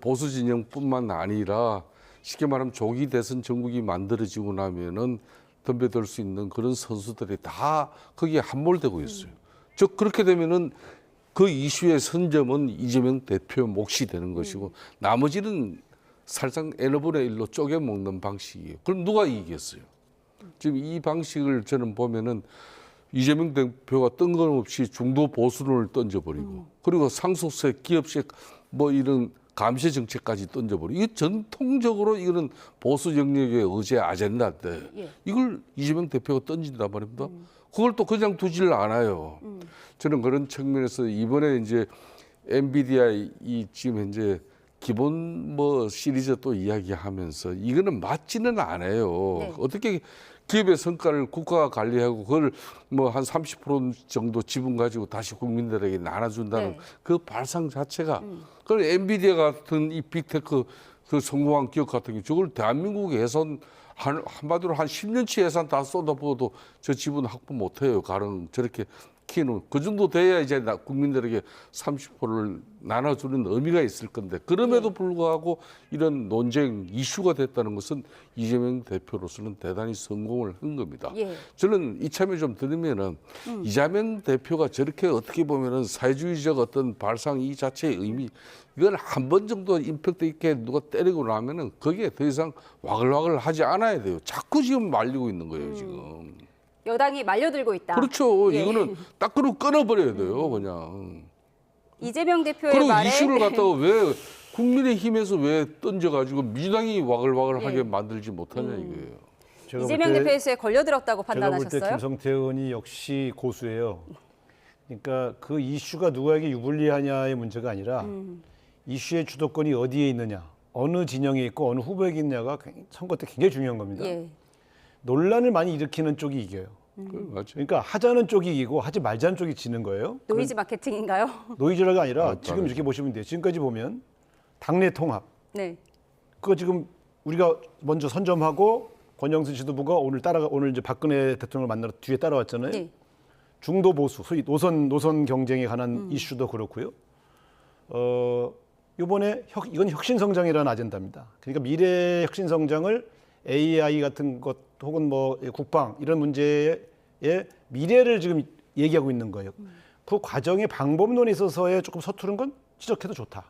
보수 진영뿐만 아니라 쉽게 말하면 조기 대선 정국이 만들어지고 나면은 덤벼들 수 있는 그런 선수들이 다 거기에 함몰되고 있어요. 즉 그렇게 되면은 그 이슈의 선점은 이재명 대표 몫이 되는 것이고 나머지는 사실상 N분의 1로 쪼개 먹는 방식이에요. 그럼 누가 이기겠어요? 지금 이 방식을 저는 보면은 이재명 대표가 뜬금없이 중도 보수론을 던져버리고 그리고 상속세, 기업세 뭐 이런 감세 정책까지 던져버리고 이게 전통적으로 이거는 보수 영역의 의제 아젠다인데 이걸 이재명 대표가 던진단 말입니다. 그걸 또 그냥 두질 않아요. 저는 그런 측면에서 이번에 이제 엔비디아 이 지금 현재 기본 뭐 시리즈 또 이야기하면서 이거는 맞지는 않아요. 네. 어떻게 기업의 성과를 국가가 관리하고 그걸 뭐 한 30% 정도 지분 가지고 다시 국민들에게 나눠준다는 네. 그 발상 자체가 그걸 엔비디아 같은 이 빅테크 그 성공한 기업 같은 경우 저걸 대한민국의 예산 한마디로 한 10년치 예산 다 쏟아부어도 저 지분 확보 못해요. 가령 저렇게 키는 그 정도 돼야 이제 국민들에게 30%를 나눠주는 의미가 있을 건데 그럼에도 불구하고 이런 논쟁 이슈가 됐다는 것은 이재명 대표로서는 대단히 성공을 한 겁니다. 저는 이참에 좀 들으면은 이재명 대표가 저렇게 어떻게 보면은 사회주의적 어떤 발상 이 자체의 의미 이건 한 번 정도 임팩트 있게 누가 때리고 나면은 거기에 더 이상 와글와글 하지 않아야 돼요. 자꾸 지금 말리고 있는 거예요, 지금. 여당이 말려들고 있다. 그렇죠. 이거는 딱 끊어버려야 돼요, 그냥. 이재명 대표의 그리고 말에 이슈를 갖다가 왜 국민의힘에서 왜 던져가지고 민주당이 와글와글하게 만들지 못하냐 이거예요. 이재명 대표의 수에 걸려들었다고 제가 볼 판단하셨어요? 때 김성태 의원이 역시 고수예요. 그러니까 그 이슈가 누구에게 유불리하냐의 문제가 아니라 이슈의 주도권이 어디에 있느냐, 어느 진영에 있고 어느 후보에게 있느냐가 선거 때 굉장히 중요한 겁니다. 논란을 많이 일으키는 쪽이 이겨요. 그러니까 하자는 쪽이 이기고 하지 말자는 쪽이 지는 거예요. 노이즈 마케팅인가요? 노이즈라가 아니라 지금 이렇게 보시면 돼요. 지금까지 보면 당내 통합. 네. 그거 지금 우리가 먼저 선점하고 권영순 지도부가 오늘 이제 박근혜 대통령을 만나러 뒤에 따라왔잖아요. 중도 보수, 소위 노선 경쟁에 관한 이슈도 그렇고요. 이번에 이건 혁신 성장이라는 아젠다입니다. 그러니까 미래 혁신 성장을 AI 같은 것 혹은 뭐 국방 이런 문제의 미래를 지금 얘기하고 있는 거예요. 그 과정의 방법론에 있어서의 조금 서투른 건 지적해도 좋다.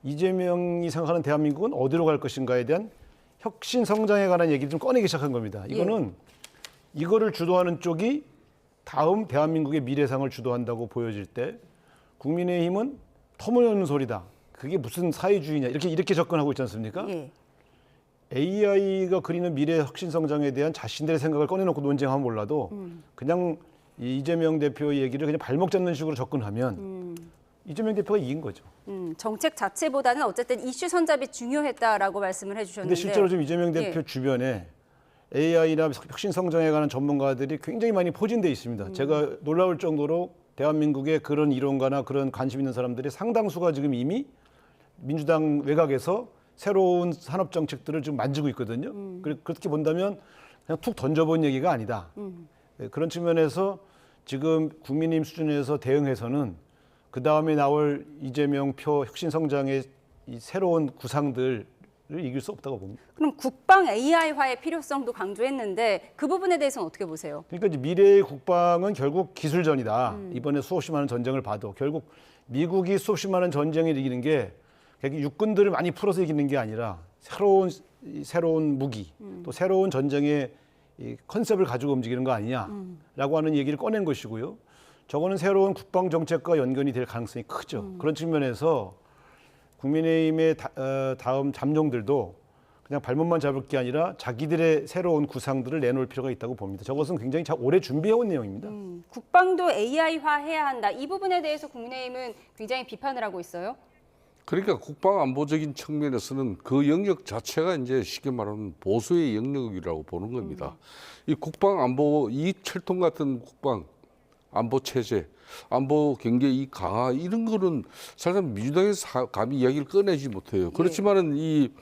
이재명이 생각하는 대한민국은 어디로 갈 것인가에 대한 혁신 성장에 관한 얘기를 좀 꺼내기 시작한 겁니다. 이거는 이거를 주도하는 쪽이 다음 대한민국의 미래상을 주도한다고 보여질 때 국민의힘은 터무니없는 소리다. 그게 무슨 사회주의냐 이렇게 접근하고 있지 않습니까? AI가 그리는 미래 혁신 성장에 대한 자신들의 생각을 꺼내놓고 논쟁하면 몰라도 그냥 이재명 대표의 얘기를 그냥 발목 잡는 식으로 접근하면 이재명 대표가 이긴 거죠. 정책 자체보다는 어쨌든 이슈 선잡이 중요했다라고 말씀을 해주셨는데. 근데 실제로 지금 이재명 대표 주변에 AI나 혁신 성장에 관한 전문가들이 굉장히 많이 포진돼 있습니다. 제가 놀라울 정도로 대한민국의 그런 이론가나 그런 관심 있는 사람들이 상당수가 지금 이미 민주당 외곽에서 새로운 산업 정책들을 지금 만지고 있거든요. 그렇게 본다면 그냥 툭 던져본 얘기가 아니다. 그런 측면에서 지금 국민의힘 수준에서 대응해서는 그 다음에 나올 이재명 표 혁신 성장의 이 새로운 구상들을 이길 수 없다고 봅니다. 그럼 국방 AI화의 필요성도 강조했는데 그 부분에 대해서는 어떻게 보세요? 그러니까 이제 미래의 국방은 결국 기술전이다. 이번에 수없이 많은 전쟁을 봐도 결국 미국이 수없이 많은 전쟁을 이기는 게 육군들을 많이 풀어서 이기는 게 아니라 새로운 무기 또 새로운 전쟁의 이 컨셉을 가지고 움직이는 거 아니냐라고 하는 얘기를 꺼낸 것이고요. 저거는 새로운 국방 정책과 연관이 될 가능성이 크죠. 그런 측면에서 국민의힘의 다음 잠룡들도 그냥 발목만 잡을 게 아니라 자기들의 새로운 구상들을 내놓을 필요가 있다고 봅니다. 저것은 굉장히 오래 준비해온 내용입니다. 국방도 AI화해야 한다. 이 부분에 대해서 국민의힘은 굉장히 비판을 하고 있어요. 그러니까 국방 안보적인 측면에서는 그 영역 자체가 이제 쉽게 말하면 보수의 영역이라고 보는 겁니다. 이 국방 안보, 이 철통 같은 국방 안보 체제, 안보 경계 이 강화 이런 거는 사실상 민주당에서 감히 이야기를 꺼내지 못해요. 그렇지만은 이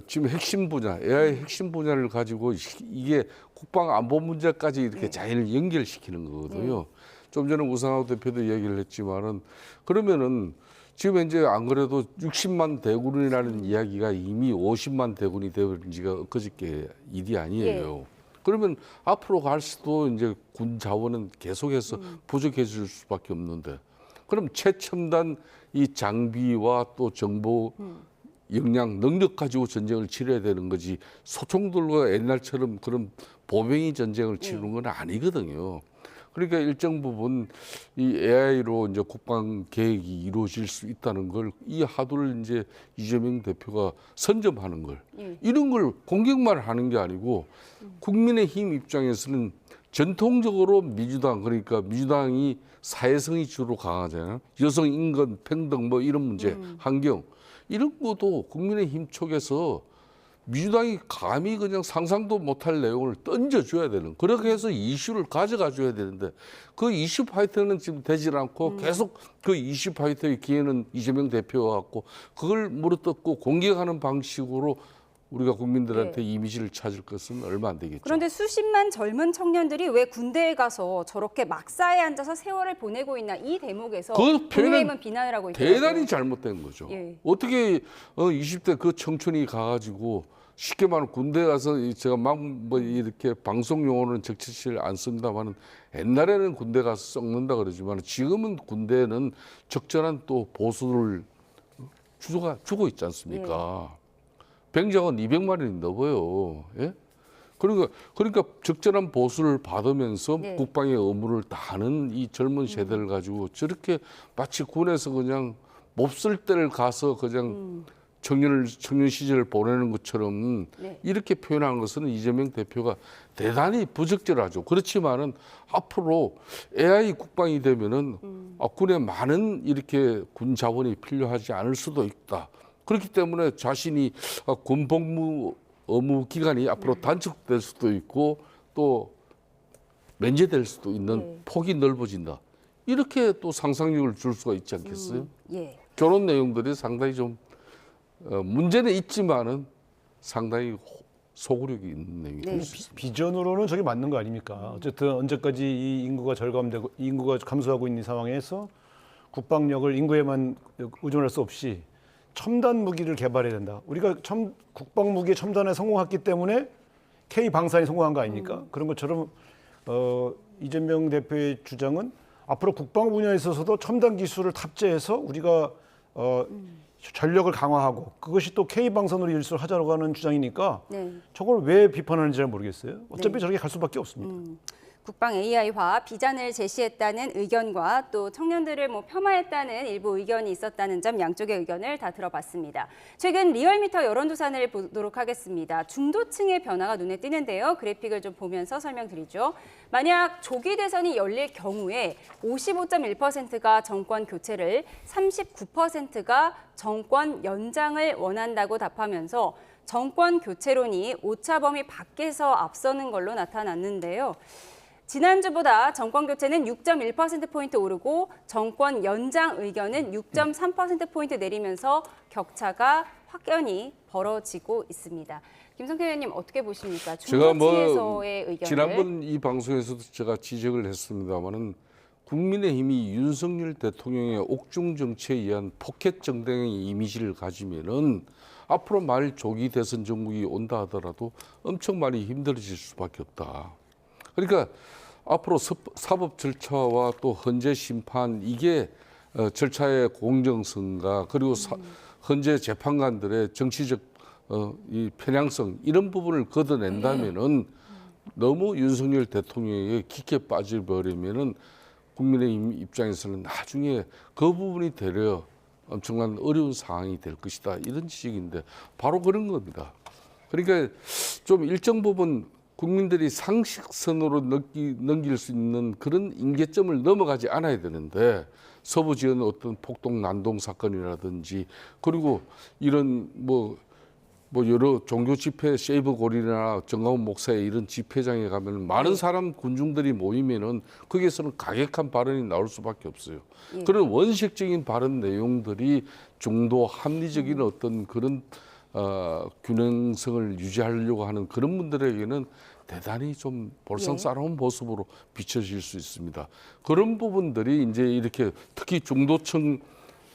지금 핵심 분야, AI 핵심 분야를 가지고 이게 국방 안보 문제까지 이렇게 잘 연결시키는 거거든요. 좀 전에 우상호 대표도 이야기를 했지만은 그러면은 지금 현재 안 그래도 60만 대군이라는 이야기가 이미 50만 대군이 되어버린 지가 엊그저께 일이 아니에요. 그러면 앞으로 갈수도 이제 군 자원은 계속해서 부족해질 수밖에 없는데 그럼 최첨단 이 장비와 또 정보 역량, 능력 가지고 전쟁을 치러야 되는 거지 소총들과 옛날처럼 그런 보병이 전쟁을 치르는 건 아니거든요. 그러니까 일정 부분 이 AI로 이제 국방 계획이 이루어질 수 있다는 걸 이 화두를 이제 이재명 대표가 선점하는 걸 이런 걸 공격만 하는 게 아니고 국민의힘 입장에서는 전통적으로 민주당 그러니까 민주당이 사회성이 주로 강하잖아요. 여성 인권, 평등 뭐 이런 문제, 환경 이런 것도 국민의힘 쪽에서 민주당이 감히 그냥 상상도 못할 내용을 던져줘야 되는 그렇게 해서 이슈를 가져가 줘야 되는데 그 이슈 파이터는 지금 되질 않고 계속 그 이슈 파이터의 기회는 이재명 대표가 갖고 그걸 물어뜯고 공격하는 방식으로 우리가 국민들한테 이미지를 찾을 것은 얼마 안 되겠죠. 그런데 수십만 젊은 청년들이 왜 군대에 가서 저렇게 막사에 앉아서 세월을 보내고 있나 이 대목에서 국민의힘은 비난을 하고 있어요. 대단히 잘못된 거죠. 어떻게 20대 그 청춘이 가가지고 쉽게 말하면 군대 가서 제가 막 뭐 이렇게 방송 용어는 적절치 안 씁니다만은 옛날에는 군대 가서 썩는다 그러지만 지금은 군대는 적절한 또 보수를 주고 있지 않습니까? 병장은 200마리는 넘어요. 예? 그러니까 적절한 보수를 받으면서 국방의 의무를 다하는 이 젊은 세대를 가지고 저렇게 마치 군에서 그냥 몹쓸 때를 가서 그냥 청년 시절을 보내는 것처럼 이렇게 표현한 것은 이재명 대표가 대단히 부적절하죠. 그렇지만은 앞으로 AI 국방이 되면은 군에 많은 이렇게 군 자원이 필요하지 않을 수도 있다. 그렇기 때문에 자신이 군 복무 의무 기간이 앞으로 단축될 수도 있고 또 면제될 수도 있는 폭이 넓어진다. 이렇게 또 상상력을 줄 수가 있지 않겠어요? 그런 내용들이 상당히 좀 문제는 있지만은 상당히 소구력이 있는 내용이죠. 비전으로는 저게 맞는 거 아닙니까? 어쨌든 언제까지 이 인구가 절감되고 인구가 감소하고 있는 상황에서 국방력을 인구에만 의존할 수 없이 첨단 무기를 개발해야 된다. 우리가 국방 무기의 첨단에 성공했기 때문에 K 방산이 성공한 거 아닙니까? 그런 것처럼 이재명 대표의 주장은 앞으로 국방 분야에 있어서도 첨단 기술을 탑재해서 우리가 전력을 강화하고 그것이 또 K 방산으로 일수를 하자고 하는 주장이니까 저걸 왜 비판하는지 잘 모르겠어요. 어차피 저렇게 갈 수밖에 없습니다. 국방 AI화 비전을 제시했다는 의견과 또 청년들을 폄하했다는 일부 의견이 있었다는 점 양쪽의 의견을 다 들어봤습니다. 최근 리얼미터 여론조사를 보도록 하겠습니다. 중도층의 변화가 눈에 띄는데요. 그래픽을 좀 보면서 설명드리죠. 만약 조기 대선이 열릴 경우에 55.1%가 정권 교체를, 39%가 정권 연장을 원한다고 답하면서 정권 교체론이 오차 범위 밖에서 앞서는 걸로 나타났는데요. 지난주보다 정권 교체는 6.1%포인트 오르고 정권 연장 의견은 6.3%포인트 내리면서 격차가 확연히 벌어지고 있습니다. 김성태 의원님 어떻게 보십니까? 중도층에서의 의견을. 지난번 이 방송에서도 제가 지적을 했습니다마는 국민의힘이 윤석열 대통령의 옥중 정치에 의한 포켓 정당의 이미지를 가지면은 앞으로 만일 조기 대선 정국이 온다 하더라도 엄청 많이 힘들어질 수밖에 없다. 그러니까 앞으로 사법 절차와 또 헌재 심판 이게 절차의 공정성과 그리고 헌재 재판관들의 정치적 이 편향성 이런 부분을 걷어낸다면은 너무 윤석열 대통령에게 깊게 빠져버리면은 국민의힘 입장에서는 나중에 그 부분이 되려 엄청난 어려운 상황이 될 것이다. 이런 지적인데 바로 그런 겁니다. 그러니까 좀 일정 부분 국민들이 상식선으로 넘길 수 있는 그런 임계점을 넘어가지 않아야 되는데 서부 지역의 어떤 폭동 난동 사건이라든지 그리고 이런 뭐 여러 종교 집회 세이브 고리나 정가훈 목사의 이런 집회장에 가면 많은 사람 군중들이 모이면은 거기에서는 가격한 발언이 나올 수밖에 없어요. 예. 그런 원칙적인 발언 내용들이 중도 합리적인 어떤 그런 균형성을 유지하려고 하는 그런 분들에게는 대단히 좀 볼썽싸러운 모습으로 비춰질 수 있습니다. 그런 부분들이 이제 이렇게 특히 중도층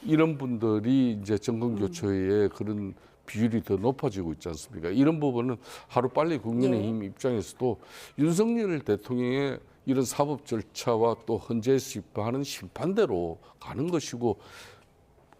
이런 분들이 이제 정권 교체에 그런 비율이 더 높아지고 있지 않습니까? 이런 부분은 하루빨리 국민의힘 입장에서도 윤석열 대통령의 이런 사법 절차와 또 헌재에서 입법하는 심판대로 가는 것이고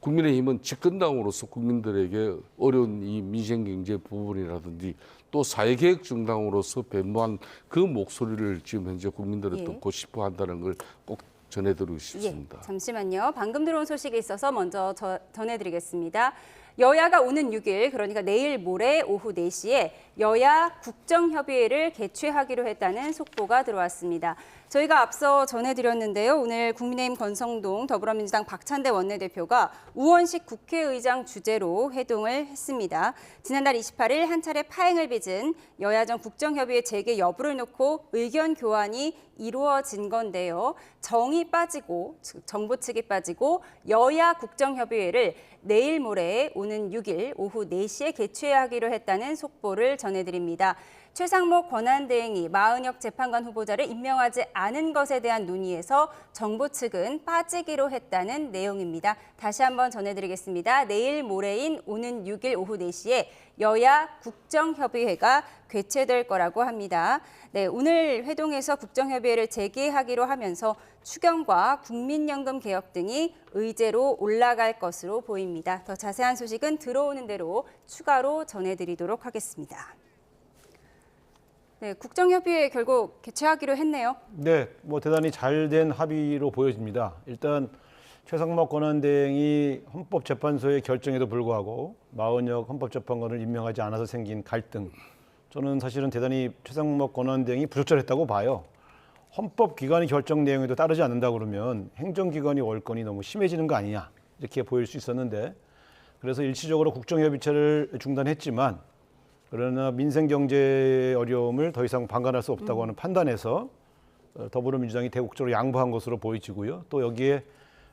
국민의힘은 집권당으로서 국민들에게 어려운 이 민생경제 부분이라든지 또 사회개혁 정당으로서 변모한 그 목소리를 지금 현재 국민들은 듣고 싶어 한다는 걸 꼭 전해드리고 싶습니다. 잠시만요. 방금 들어온 소식이 있어서 먼저 전해드리겠습니다. 여야가 오는 6일, 그러니까 내일 모레 오후 4시에 여야 국정협의회를 개최하기로 했다는 속보가 들어왔습니다. 저희가 앞서 전해드렸는데요. 오늘 국민의힘 권성동 더불어민주당 박찬대 원내대표가 우원식 국회의장 주재로 회동을 했습니다. 지난달 28일 한 차례 파행을 빚은 여야정 국정협의회 재개 여부를 놓고 의견 교환이 이루어진 건데요. 정이 빠지고, 즉 정부 측이 빠지고 여야 국정협의회를 내일 모레 오는 6일 오후 4시에 개최하기로 했다는 속보를 전해드립니다. 최상목 권한대행이 마은혁 재판관 후보자를 임명하지 않은 것에 대한 논의에서 정부 측은 빠지기로 했다는 내용입니다. 다시 한번 전해드리겠습니다. 내일 모레인 오는 6일 오후 4시에 여야 국정협의회가 개최될 거라고 합니다. 네, 오늘 회동에서 국정협의회를 재개하기로 하면서 추경과 국민연금 개혁 등이 의제로 올라갈 것으로 보입니다. 더 자세한 소식은 들어오는 대로 추가로 전해드리도록 하겠습니다. 네, 국정협의회 결국 개최하기로 했네요. 네, 뭐 대단히 잘된 합의로 보여집니다. 일단 최상목 권한대행이 헌법재판소의 결정에도 불구하고 마은혁 헌법재판관을 임명하지 않아서 생긴 갈등. 저는 사실은 대단히 최상목 권한대행이 부적절했다고 봐요. 헌법기관의 결정 내용에도 따르지 않는다 그러면 행정기관이 월권이 너무 심해지는 거 아니냐 이렇게 보일 수 있었는데 그래서 일시적으로 국정협의체를 중단했지만 그러나 민생경제 어려움을 더 이상 방관할 수 없다고 하는 판단에서 더불어민주당이 대국적으로 양보한 것으로 보이지고요. 또 여기에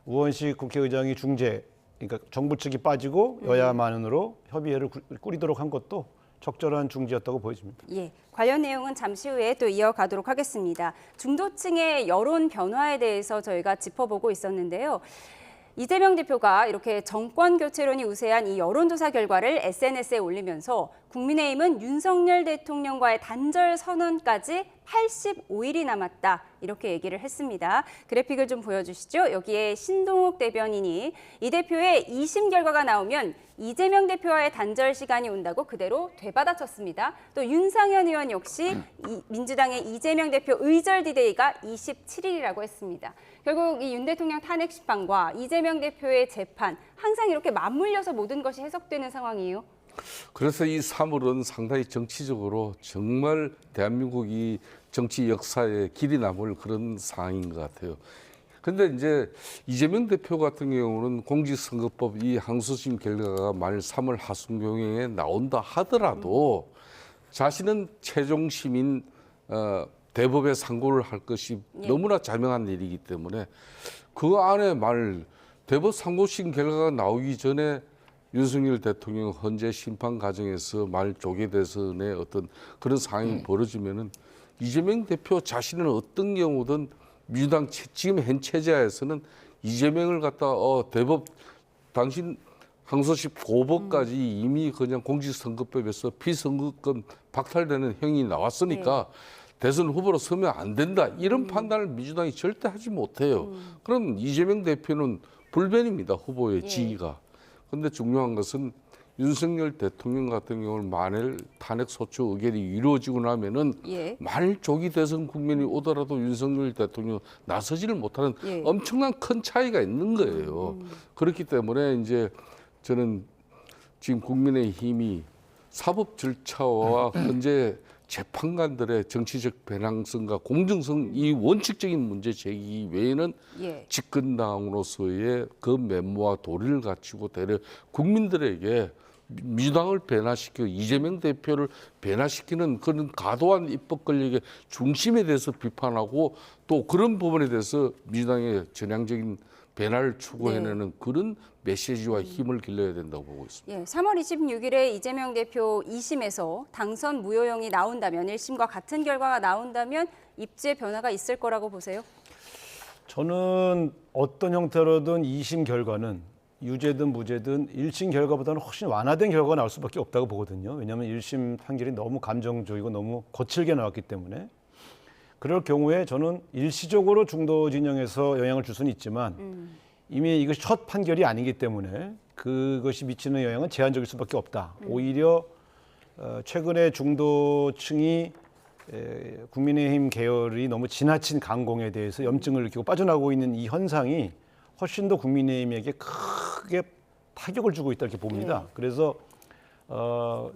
우원식 국회의장이 중재, 그러니까 정부 측이 빠지고 여야만으로 협의회를 꾸리도록 한 것도 적절한 중지였다고 보여집니다. 예, 관련 내용은 잠시 후에 또 이어가도록 하겠습니다. 중도층의 여론 변화에 대해서 저희가 짚어보고 있었는데요. 이재명 대표가 이렇게 정권 교체론이 우세한 이 여론조사 결과를 SNS에 올리면서 국민의힘은 윤석열 대통령과의 단절 선언까지 85일이 남았다 이렇게 얘기를 했습니다. 그래픽을 좀 보여주시죠. 여기에 신동욱 대변인이 이 대표의 2심 결과가 나오면 이재명 대표와의 단절 시간이 온다고 그대로 되받아쳤습니다. 또 윤상현 의원 역시 민주당의 이재명 대표 의절 디데이가 27일이라고 했습니다. 결국 이 윤 대통령 탄핵 심판과 이재명 대표의 재판 항상 이렇게 맞물려서 모든 것이 해석되는 상황이에요. 그래서 이 3월은 상당히 정치적으로 정말 대한민국이 정치 역사에 길이 남을 그런 상황인 것 같아요. 근데 이제 이재명 대표 같은 경우는 공직선거법 이 항소심 결과가 만일 3월 하순경에 나온다 하더라도 자신은 최종심인 대법에 상고를 할 것이 너무나 자명한 일이기 때문에 그 안에 만일 대법 상고심 결과가 나오기 전에 윤석열 대통령 헌재 심판 과정에서 말 조계 대선의 어떤 그런 상황이 벌어지면은 이재명 대표 자신은 어떤 경우든 민주당 지금 현 체제하에서는 이재명을 갖다 대법 당신 항소심 고법까지 이미 그냥 공직선거법에서 피선거권 박탈되는 형이 나왔으니까 대선 후보로 서면 안 된다 이런 판단을 민주당이 절대 하지 못해요. 그럼 이재명 대표는 불변입니다. 후보의 지위가. 그런데 중요한 것은 윤석열 대통령 같은 경우는 만일 탄핵 소추 의결이 이루어지고 나면은 만일 조기 대선 국면이 오더라도 윤석열 대통령 나서지를 못하는 엄청난 큰 차이가 있는 거예요. 그렇기 때문에 이제 저는 지금 국민의힘이 사법 절차와 현재 재판관들의 정치적 배당성과 공정성 이 원칙적인 문제 제기 외에는 집권당으로서의 그 면모와 도리를 갖추고 대려 국민들에게 민주당을 변화시키고 이재명 대표를 변화시키는 그런 과도한 입법 권력의 중심에 대해서 비판하고 또 그런 부분에 대해서 민주당의 전향적인 변화를 추구해내는 그런 메시지와 힘을 길러야 된다고 보고 있습니다. 3월 26일에 이재명 대표 2심에서 당선 무효형이 나온다면 1심과 같은 결과가 나온다면 입지에 변화가 있을 거라고 보세요? 저는 어떤 형태로든 2심 결과는 유죄든 무죄든 1심 결과보다는 훨씬 완화된 결과가 나올 수밖에 없다고 보거든요. 왜냐하면 1심 판결이 너무 감정적이고 너무 거칠게 나왔기 때문에 그럴 경우에 저는 일시적으로 중도 진영에서 영향을 줄 수는 있지만 이미 이것이 첫 판결이 아니기 때문에 그것이 미치는 영향은 제한적일 수밖에 없다. 오히려 최근에 중도층이 국민의힘 계열이 너무 지나친 강공에 대해서 염증을 느끼고 빠져나가고 있는 이 현상이 훨씬 더 국민의힘에게 크게 타격을 주고 있다 이렇게 봅니다. 그래서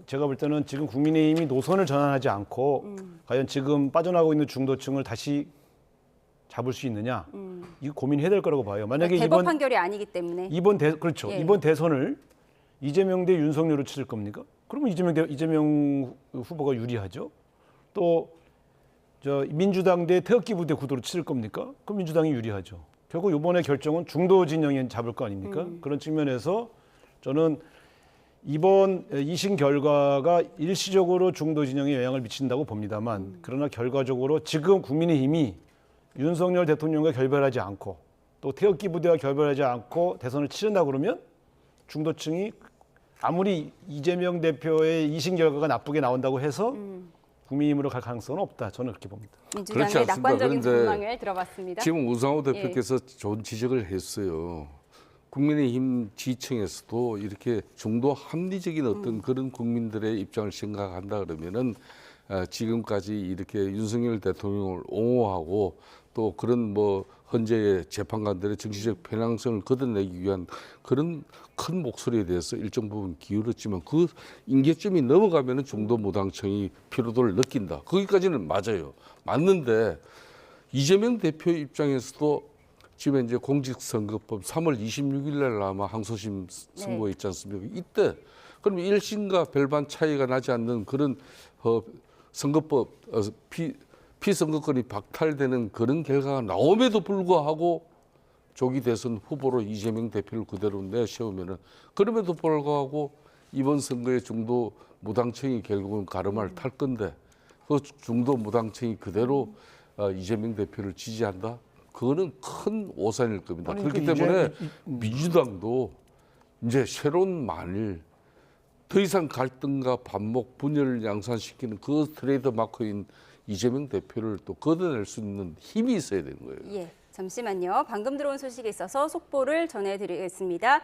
제가 볼 때는 지금 국민의힘이 노선을 전환하지 않고 과연 지금 빠져나가고 있는 중도층을 다시 잡을 수 있느냐 이거 고민해야 될 거라고 봐요. 만약에 대법 판결이 아니기 때문에 그렇죠. 이번 대선을 이재명 대 윤석열로 치를 겁니까? 그러면 이재명 후보가 유리하죠. 또 민주당 대 태극기 부대 구도로 치를 겁니까? 그럼 민주당이 유리하죠. 결국 이번에 결정은 중도 진영이 잡을 거 아닙니까? 그런 측면에서 저는 이번 2심 결과가 일시적으로 중도 진영에 영향을 미친다고 봅니다만 그러나 결과적으로 지금 국민의힘이 윤석열 대통령과 결별하지 않고 또 태극기 부대와 결별하지 않고 대선을 치른다 그러면 중도층이 아무리 이재명 대표의 2심 결과가 나쁘게 나온다고 해서 국민의힘으로 갈 가능성은 없다. 저는 그렇게 봅니다. 민주당의 낙관적인 전망을 들어봤습니다. 지금 우상호 대표께서 좋은 지적을 했어요. 국민의힘 지층에서도 이렇게 중도 합리적인 어떤 그런 국민들의 입장을 생각한다 그러면은 지금까지 이렇게 윤석열 대통령을 옹호하고 또 그런 현재의 재판관들의 정치적 편향성을 걷어내기 위한 그런 큰 목소리에 대해서 일정 부분 기울였지만 그 임계점이 넘어가면은 중도 무당층이 피로도를 느낀다. 거기까지는 맞아요. 맞는데 이재명 대표 입장에서도 지금 이제 공직선거법 3월 26일 날 아마 항소심 선고가 있지 않습니까? 이때 그럼 1심과 별반 차이가 나지 않는 그런 선거법 피선거권이 박탈되는 그런 결과가 나옴에도 불구하고 조기 대선 후보로 이재명 대표를 그대로 내세우면은 그럼에도 불구하고 이번 선거에 중도 무당층이 결국은 가름을 탈 건데 그 중도 무당층이 그대로 이재명 대표를 지지한다? 그거는 큰 오산일 겁니다. 그렇기 때문에 민주당도 이제 새로운 만일 더 이상 갈등과 반목, 분열을 양산시키는 그 트레이드 마크인 이재명 대표를 또 걷어낼 수 있는 힘이 있어야 되는 거예요. 잠시만요. 방금 들어온 소식이 있어서 속보를 전해드리겠습니다.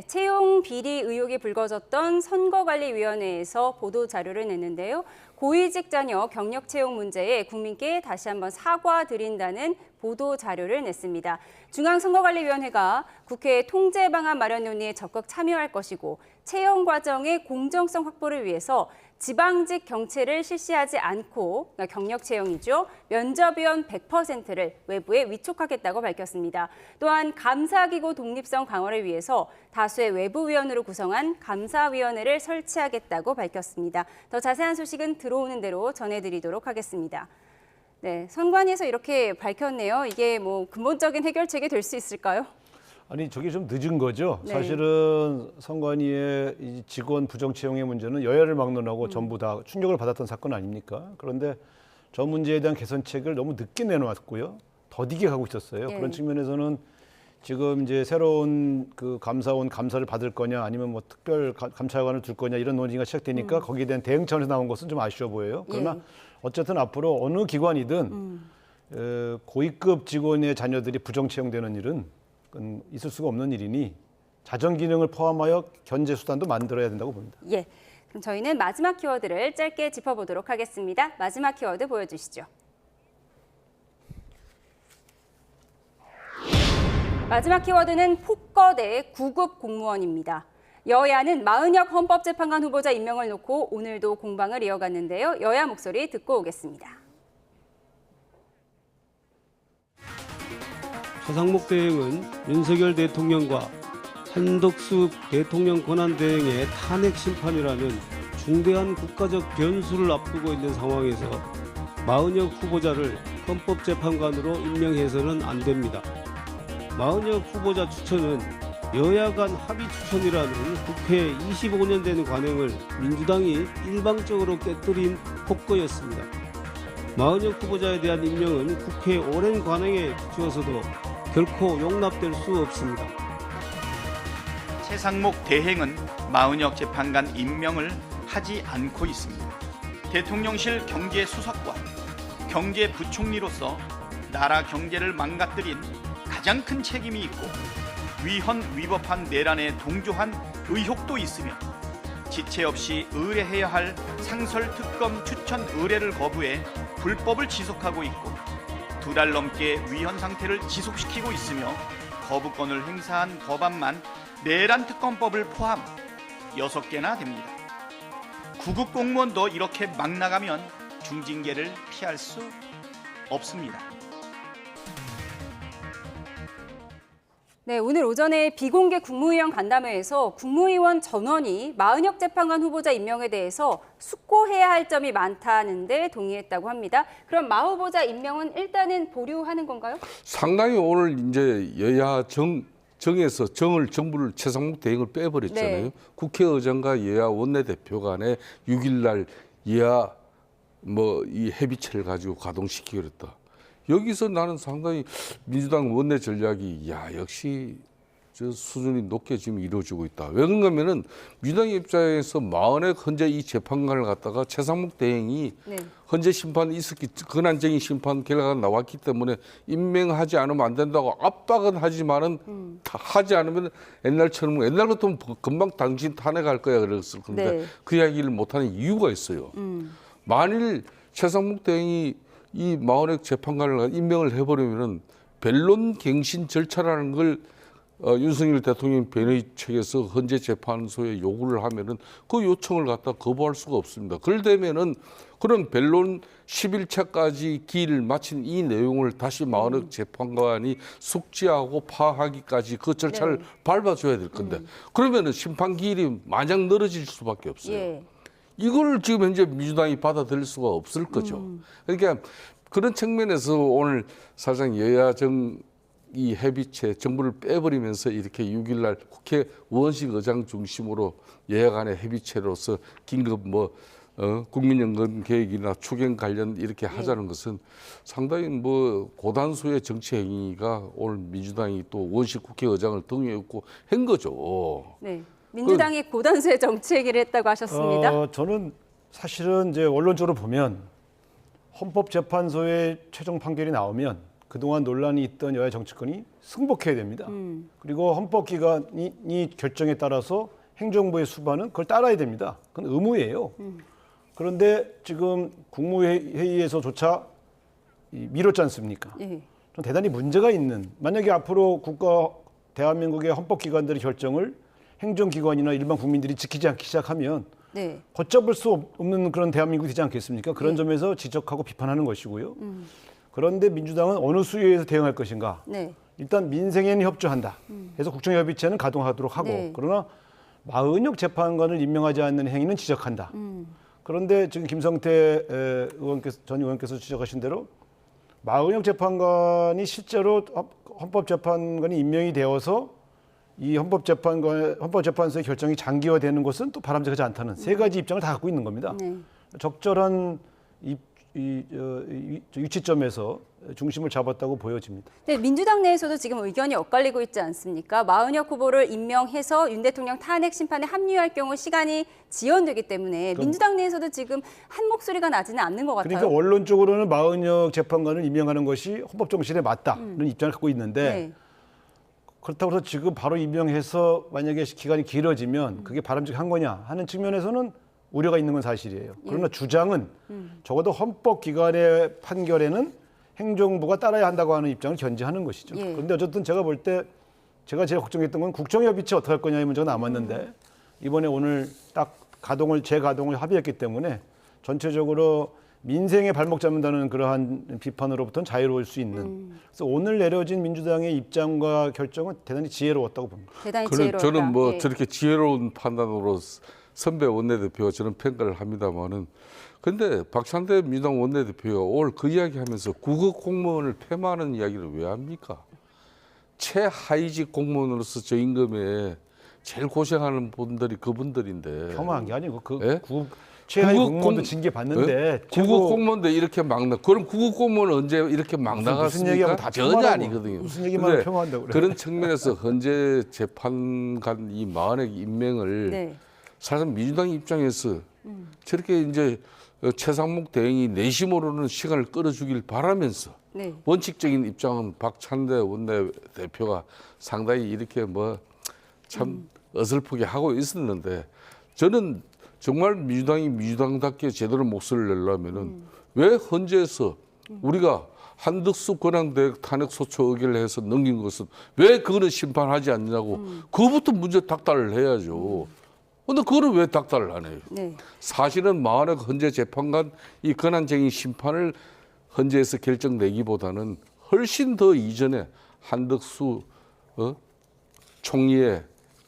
채용 비리 의혹이 불거졌던 선거관리위원회에서 보도 자료를 냈는데요. 고위직 자녀 경력 채용 문제에 국민께 다시 한번 사과드린다는 보도 자료를 냈습니다. 중앙선거관리위원회가 국회 통제 방안 마련 논의에 적극 참여할 것이고 채용 과정의 공정성 확보를 위해서 지방직 경채를 실시하지 않고 경력 채용이죠. 면접위원 100%를 외부에 위촉하겠다고 밝혔습니다. 또한 감사기구 독립성 강화를 위해서 다수의 외부위원으로 구성한 감사위원회를 설치하겠다고 밝혔습니다. 더 자세한 소식은 들어오는 대로 전해드리도록 하겠습니다. 선관위에서 이렇게 밝혔네요. 이게 근본적인 해결책이 될 수 있을까요? 아니 저게 좀 늦은 거죠. 사실은 선관위의 이 직원 부정 채용의 문제는 여야를 막론하고 전부 다 충격을 받았던 사건 아닙니까? 그런데 저 문제에 대한 개선책을 너무 늦게 내놓았고요. 더디게 가고 있었어요. 그런 측면에서는 지금 이제 새로운 그 감사원 감사를 받을 거냐 아니면 특별 감찰관을 둘 거냐 이런 논의가 시작되니까 거기에 대한 대응 차원에서 나온 것은 좀 아쉬워 보여요. 그러나 어쨌든 앞으로 어느 기관이든 고위급 직원의 자녀들이 부정 채용되는 일은 있을 수가 없는 일이니 자정 기능을 포함하여 견제 수단도 만들어야 된다고 봅니다. 예, 그럼 저희는 마지막 키워드를 짧게 짚어보도록 하겠습니다. 마지막 키워드 보여주시죠. 마지막 키워드는 폭거 대 구급 공무원입니다. 여야는 마은혁 헌법재판관 후보자 임명을 놓고 오늘도 공방을 이어갔는데요. 여야 목소리 듣고 오겠습니다. 최상목 대행은 윤석열 대통령과 한덕수 대통령 권한대행의 탄핵 심판이라는 중대한 국가적 변수를 앞두고 있는 상황에서 마은혁 후보자를 헌법재판관으로 임명해서는 안 됩니다. 마은혁 후보자 추천은 여야 간 합의 추천이라는 국회 25년 된 관행을 민주당이 일방적으로 깨뜨린 폭거였습니다. 마은혁 후보자에 대한 임명은 국회 오랜 관행에 비추어서도 결코 용납될 수 없습니다. 최상목 대행은 마은혁 재판관 임명을 하지 않고 있습니다. 대통령실 경제수석과 경제부총리로서 나라 경제를 망가뜨린 가장 큰 책임이 있고 위헌 위법한 내란에 동조한 의혹도 있으며 지체 없이 의뢰해야 할 상설특검 추천 의뢰를 거부해 불법을 지속하고 있고 2달 넘게 위헌 상태를 지속시키고 있으며 거부권을 행사한 법안만 내란특검법을 포함 6개나 됩니다. 구급 공무원도 이렇게 막 나가면 중징계를 피할 수 없습니다. 네, 오늘 오전에 비공개 국무위원 간담회에서 국무위원 전원이 마은혁 재판관 후보자 임명에 대해서 숙고해야 할 점이 많다는데 동의했다고 합니다. 그럼 마 후보자 임명은 일단은 보류하는 건가요? 상당히 오늘 이제 여야 정에서 정부를 최상목 대행을 빼버렸잖아요. 네. 국회의장과 여야 원내대표 간에 6일 날 여야 이 협의체를 가지고 가동시키기로 했다. 여기서 나는 상당히 민주당 원내 전략이 역시 저 수준이 높게 지금 이루어지고 있다. 왜 그런가면은 민주당 입장에서 마은혁 현재 이 재판관을 갖다가 최상목 대행이 현재 심판이 있었기 권한쟁의 심판 결과가 나왔기 때문에 임명하지 않으면 안 된다고 압박은 하지만은 하지 않으면 옛날처럼 옛날 같으면 금방 당신 탄핵할 거야 그랬을 건데 그 이야기를 못하는 이유가 있어요. 만일 최상목 대행이 이 마은혁 재판관을 임명을 해버리면은 변론갱신 절차라는 걸 윤석열 대통령 변호인 측에서 헌재 재판소에 요구를 하면은 그 요청을 갖다 거부할 수가 없습니다. 그러려면은 그런 변론 10일차까지 기일을 마친 이 내용을 다시 마은혁 재판관이 숙지하고 파악하기까지 그 절차를 밟아줘야 될 건데 그러면은 심판 기일이 마냥 늘어질 수밖에 없어요. 이걸 지금 현재 민주당이 받아들일 수가 없을 거죠. 그러니까 그런 측면에서 오늘 사실상 여야 이 협의체 정부를 빼버리면서 이렇게 6일 날 국회 원식 의장 중심으로 여야 간의 협의체로서 긴급 국민연금 계획이나 추경 관련 이렇게 하자는 것은 상당히 고단수의 정치 행위가 오늘 민주당이 또 원식 국회의장을 등용했고 한 거죠. 네. 민주당이 고단수의 정치 얘기를 했다고 하셨습니다. 저는 사실은 이제 원론적으로 보면 헌법재판소의 최종 판결이 나오면 그동안 논란이 있던 여야 정치권이 승복해야 됩니다. 그리고 헌법기관이 결정에 따라서 행정부의 수반은 그걸 따라야 됩니다. 그건 의무예요. 그런데 지금 국무회의에서조차 미뤘지 않습니까? 좀 대단히 문제가 있는, 만약에 앞으로 대한민국의 헌법기관들의 결정을 행정기관이나 일반 국민들이 지키지 않기 시작하면 걷잡을 수 없는 그런 대한민국이 되지 않겠습니까? 그런 점에서 지적하고 비판하는 것이고요. 그런데 민주당은 어느 수위에서 대응할 것인가? 일단 민생에는 협조한다. 그래서 국정협의체는 가동하도록 하고 그러나 마은혁 재판관을 임명하지 않는 행위는 지적한다. 그런데 지금 김성태 전 의원께서 지적하신 대로 마은혁 재판관이 실제로 헌법재판관이 임명이 되어서 이 헌법재판소의 결정이 장기화되는 것은 또 바람직하지 않다는 세 가지 입장을 다 갖고 있는 겁니다. 적절한 위치점에서 중심을 잡았다고 보여집니다. 네, 민주당 내에서도 지금 의견이 엇갈리고 있지 않습니까? 마은혁 후보를 임명해서 윤 대통령 탄핵 심판에 합류할 경우 시간이 지연되기 때문에 민주당 내에서도 지금 한 목소리가 나지는 않는 것 같아요. 그러니까 원론적으로는 마은혁 재판관을 임명하는 것이 헌법 정신에 맞다는 입장을 갖고 있는데 그렇다고 해서 지금 바로 임명해서 만약에 기간이 길어지면 그게 바람직한 거냐 하는 측면에서는 우려가 있는 건 사실이에요. 그러나 주장은 적어도 헌법기관의 판결에는 행정부가 따라야 한다고 하는 입장을 견지하는 것이죠. 그런데 어쨌든 제가 볼 때 제가 제일 걱정했던 건 국정협의체 어떻게 할 거냐의 문제가 남았는데 이번에 오늘 딱 재가동을 합의했기 때문에 전체적으로 민생에 발목 잡는다는 그러한 비판으로부터는 자유로울 수 있는. 그래서 오늘 내려진 민주당의 입장과 결정은 대단히 지혜로웠다고 봅니다. 대단히 지혜로웠다. 저는 뭐 저렇게 지혜로운 판단으로 선배 원내대표가 저는 평가를 합니다만은 근데 박찬대 민주당 원내대표가 오늘 그 이야기하면서 국어 공무원을 폐마하는 이야기를 왜 합니까? 최하위직 공무원으로서 저 임금에 제일 고생하는 분들이 그분들인데. 폄하한 게 아니고 예? 최하위 공무원도 징계 받는데 국어 공무원도 이렇게 막 그럼 국어 공무원은 언제 이렇게 막 나갔습니까? 무슨 얘기하면 다 전혀 아니거든요. 무슨 얘기만 하면 폄하한다고 그래요. 그런 측면에서 현재 재판관 이 마흔의 임명을 사실은 민주당 입장에서 저렇게 이제 최상목 대행이 내심으로는 시간을 끌어주길 바라면서 원칙적인 입장은 박찬대 원내대표가 상당히 이렇게 뭐 참 어설프게 하고 있었는데 저는 정말 민주당이 민주당답게 제대로 목소리를 내려면은 왜 헌재에서 우리가 한덕수 권한대행 탄핵소추 의결을 해서 넘긴 것은 왜 그거는 심판하지 않냐고 그거부터 문제 닥달을 해야죠. 근데 그거를 왜 닥달을 안 해요? 사실은 마흔의 헌재 재판관 이 권한쟁의 심판을 헌재에서 결정내기보다는 훨씬 더 이전에 한덕수 총리의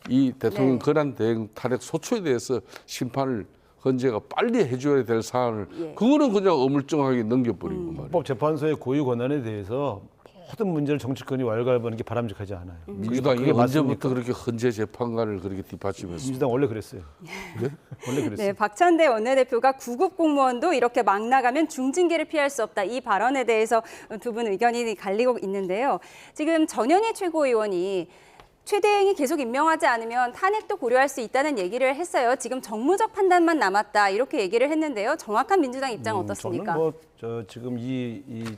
이 대통령 권한대행 탄핵 소추에 대해서 심판을 헌재가 빨리 해줘야 될 사안을 그거는 그냥 어물쩡하게 넘겨버리고 말이에요. 헌법재판소의 고유 권한에 대해서 모든 문제를 정치권이 왈가왈부하는 게 바람직하지 않아요. 민주당이 언제부터 그렇게 헌재 재판관을 그렇게 뒷받침했어요? 민주당 원래 그랬어요. 네? 원래 그랬어요. 네, 박찬대 원내대표가 구급 공무원도 이렇게 막 나가면 중징계를 피할 수 없다. 이 발언에 대해서 두 분 의견이 갈리고 있는데요. 지금 전현희 최고위원이 최 대행이 계속 임명하지 않으면 탄핵도 고려할 수 있다는 얘기를 했어요. 지금 정무적 판단만 남았다 이렇게 얘기를 했는데요. 정확한 민주당 입장 어떻습니까? 저는 지금 이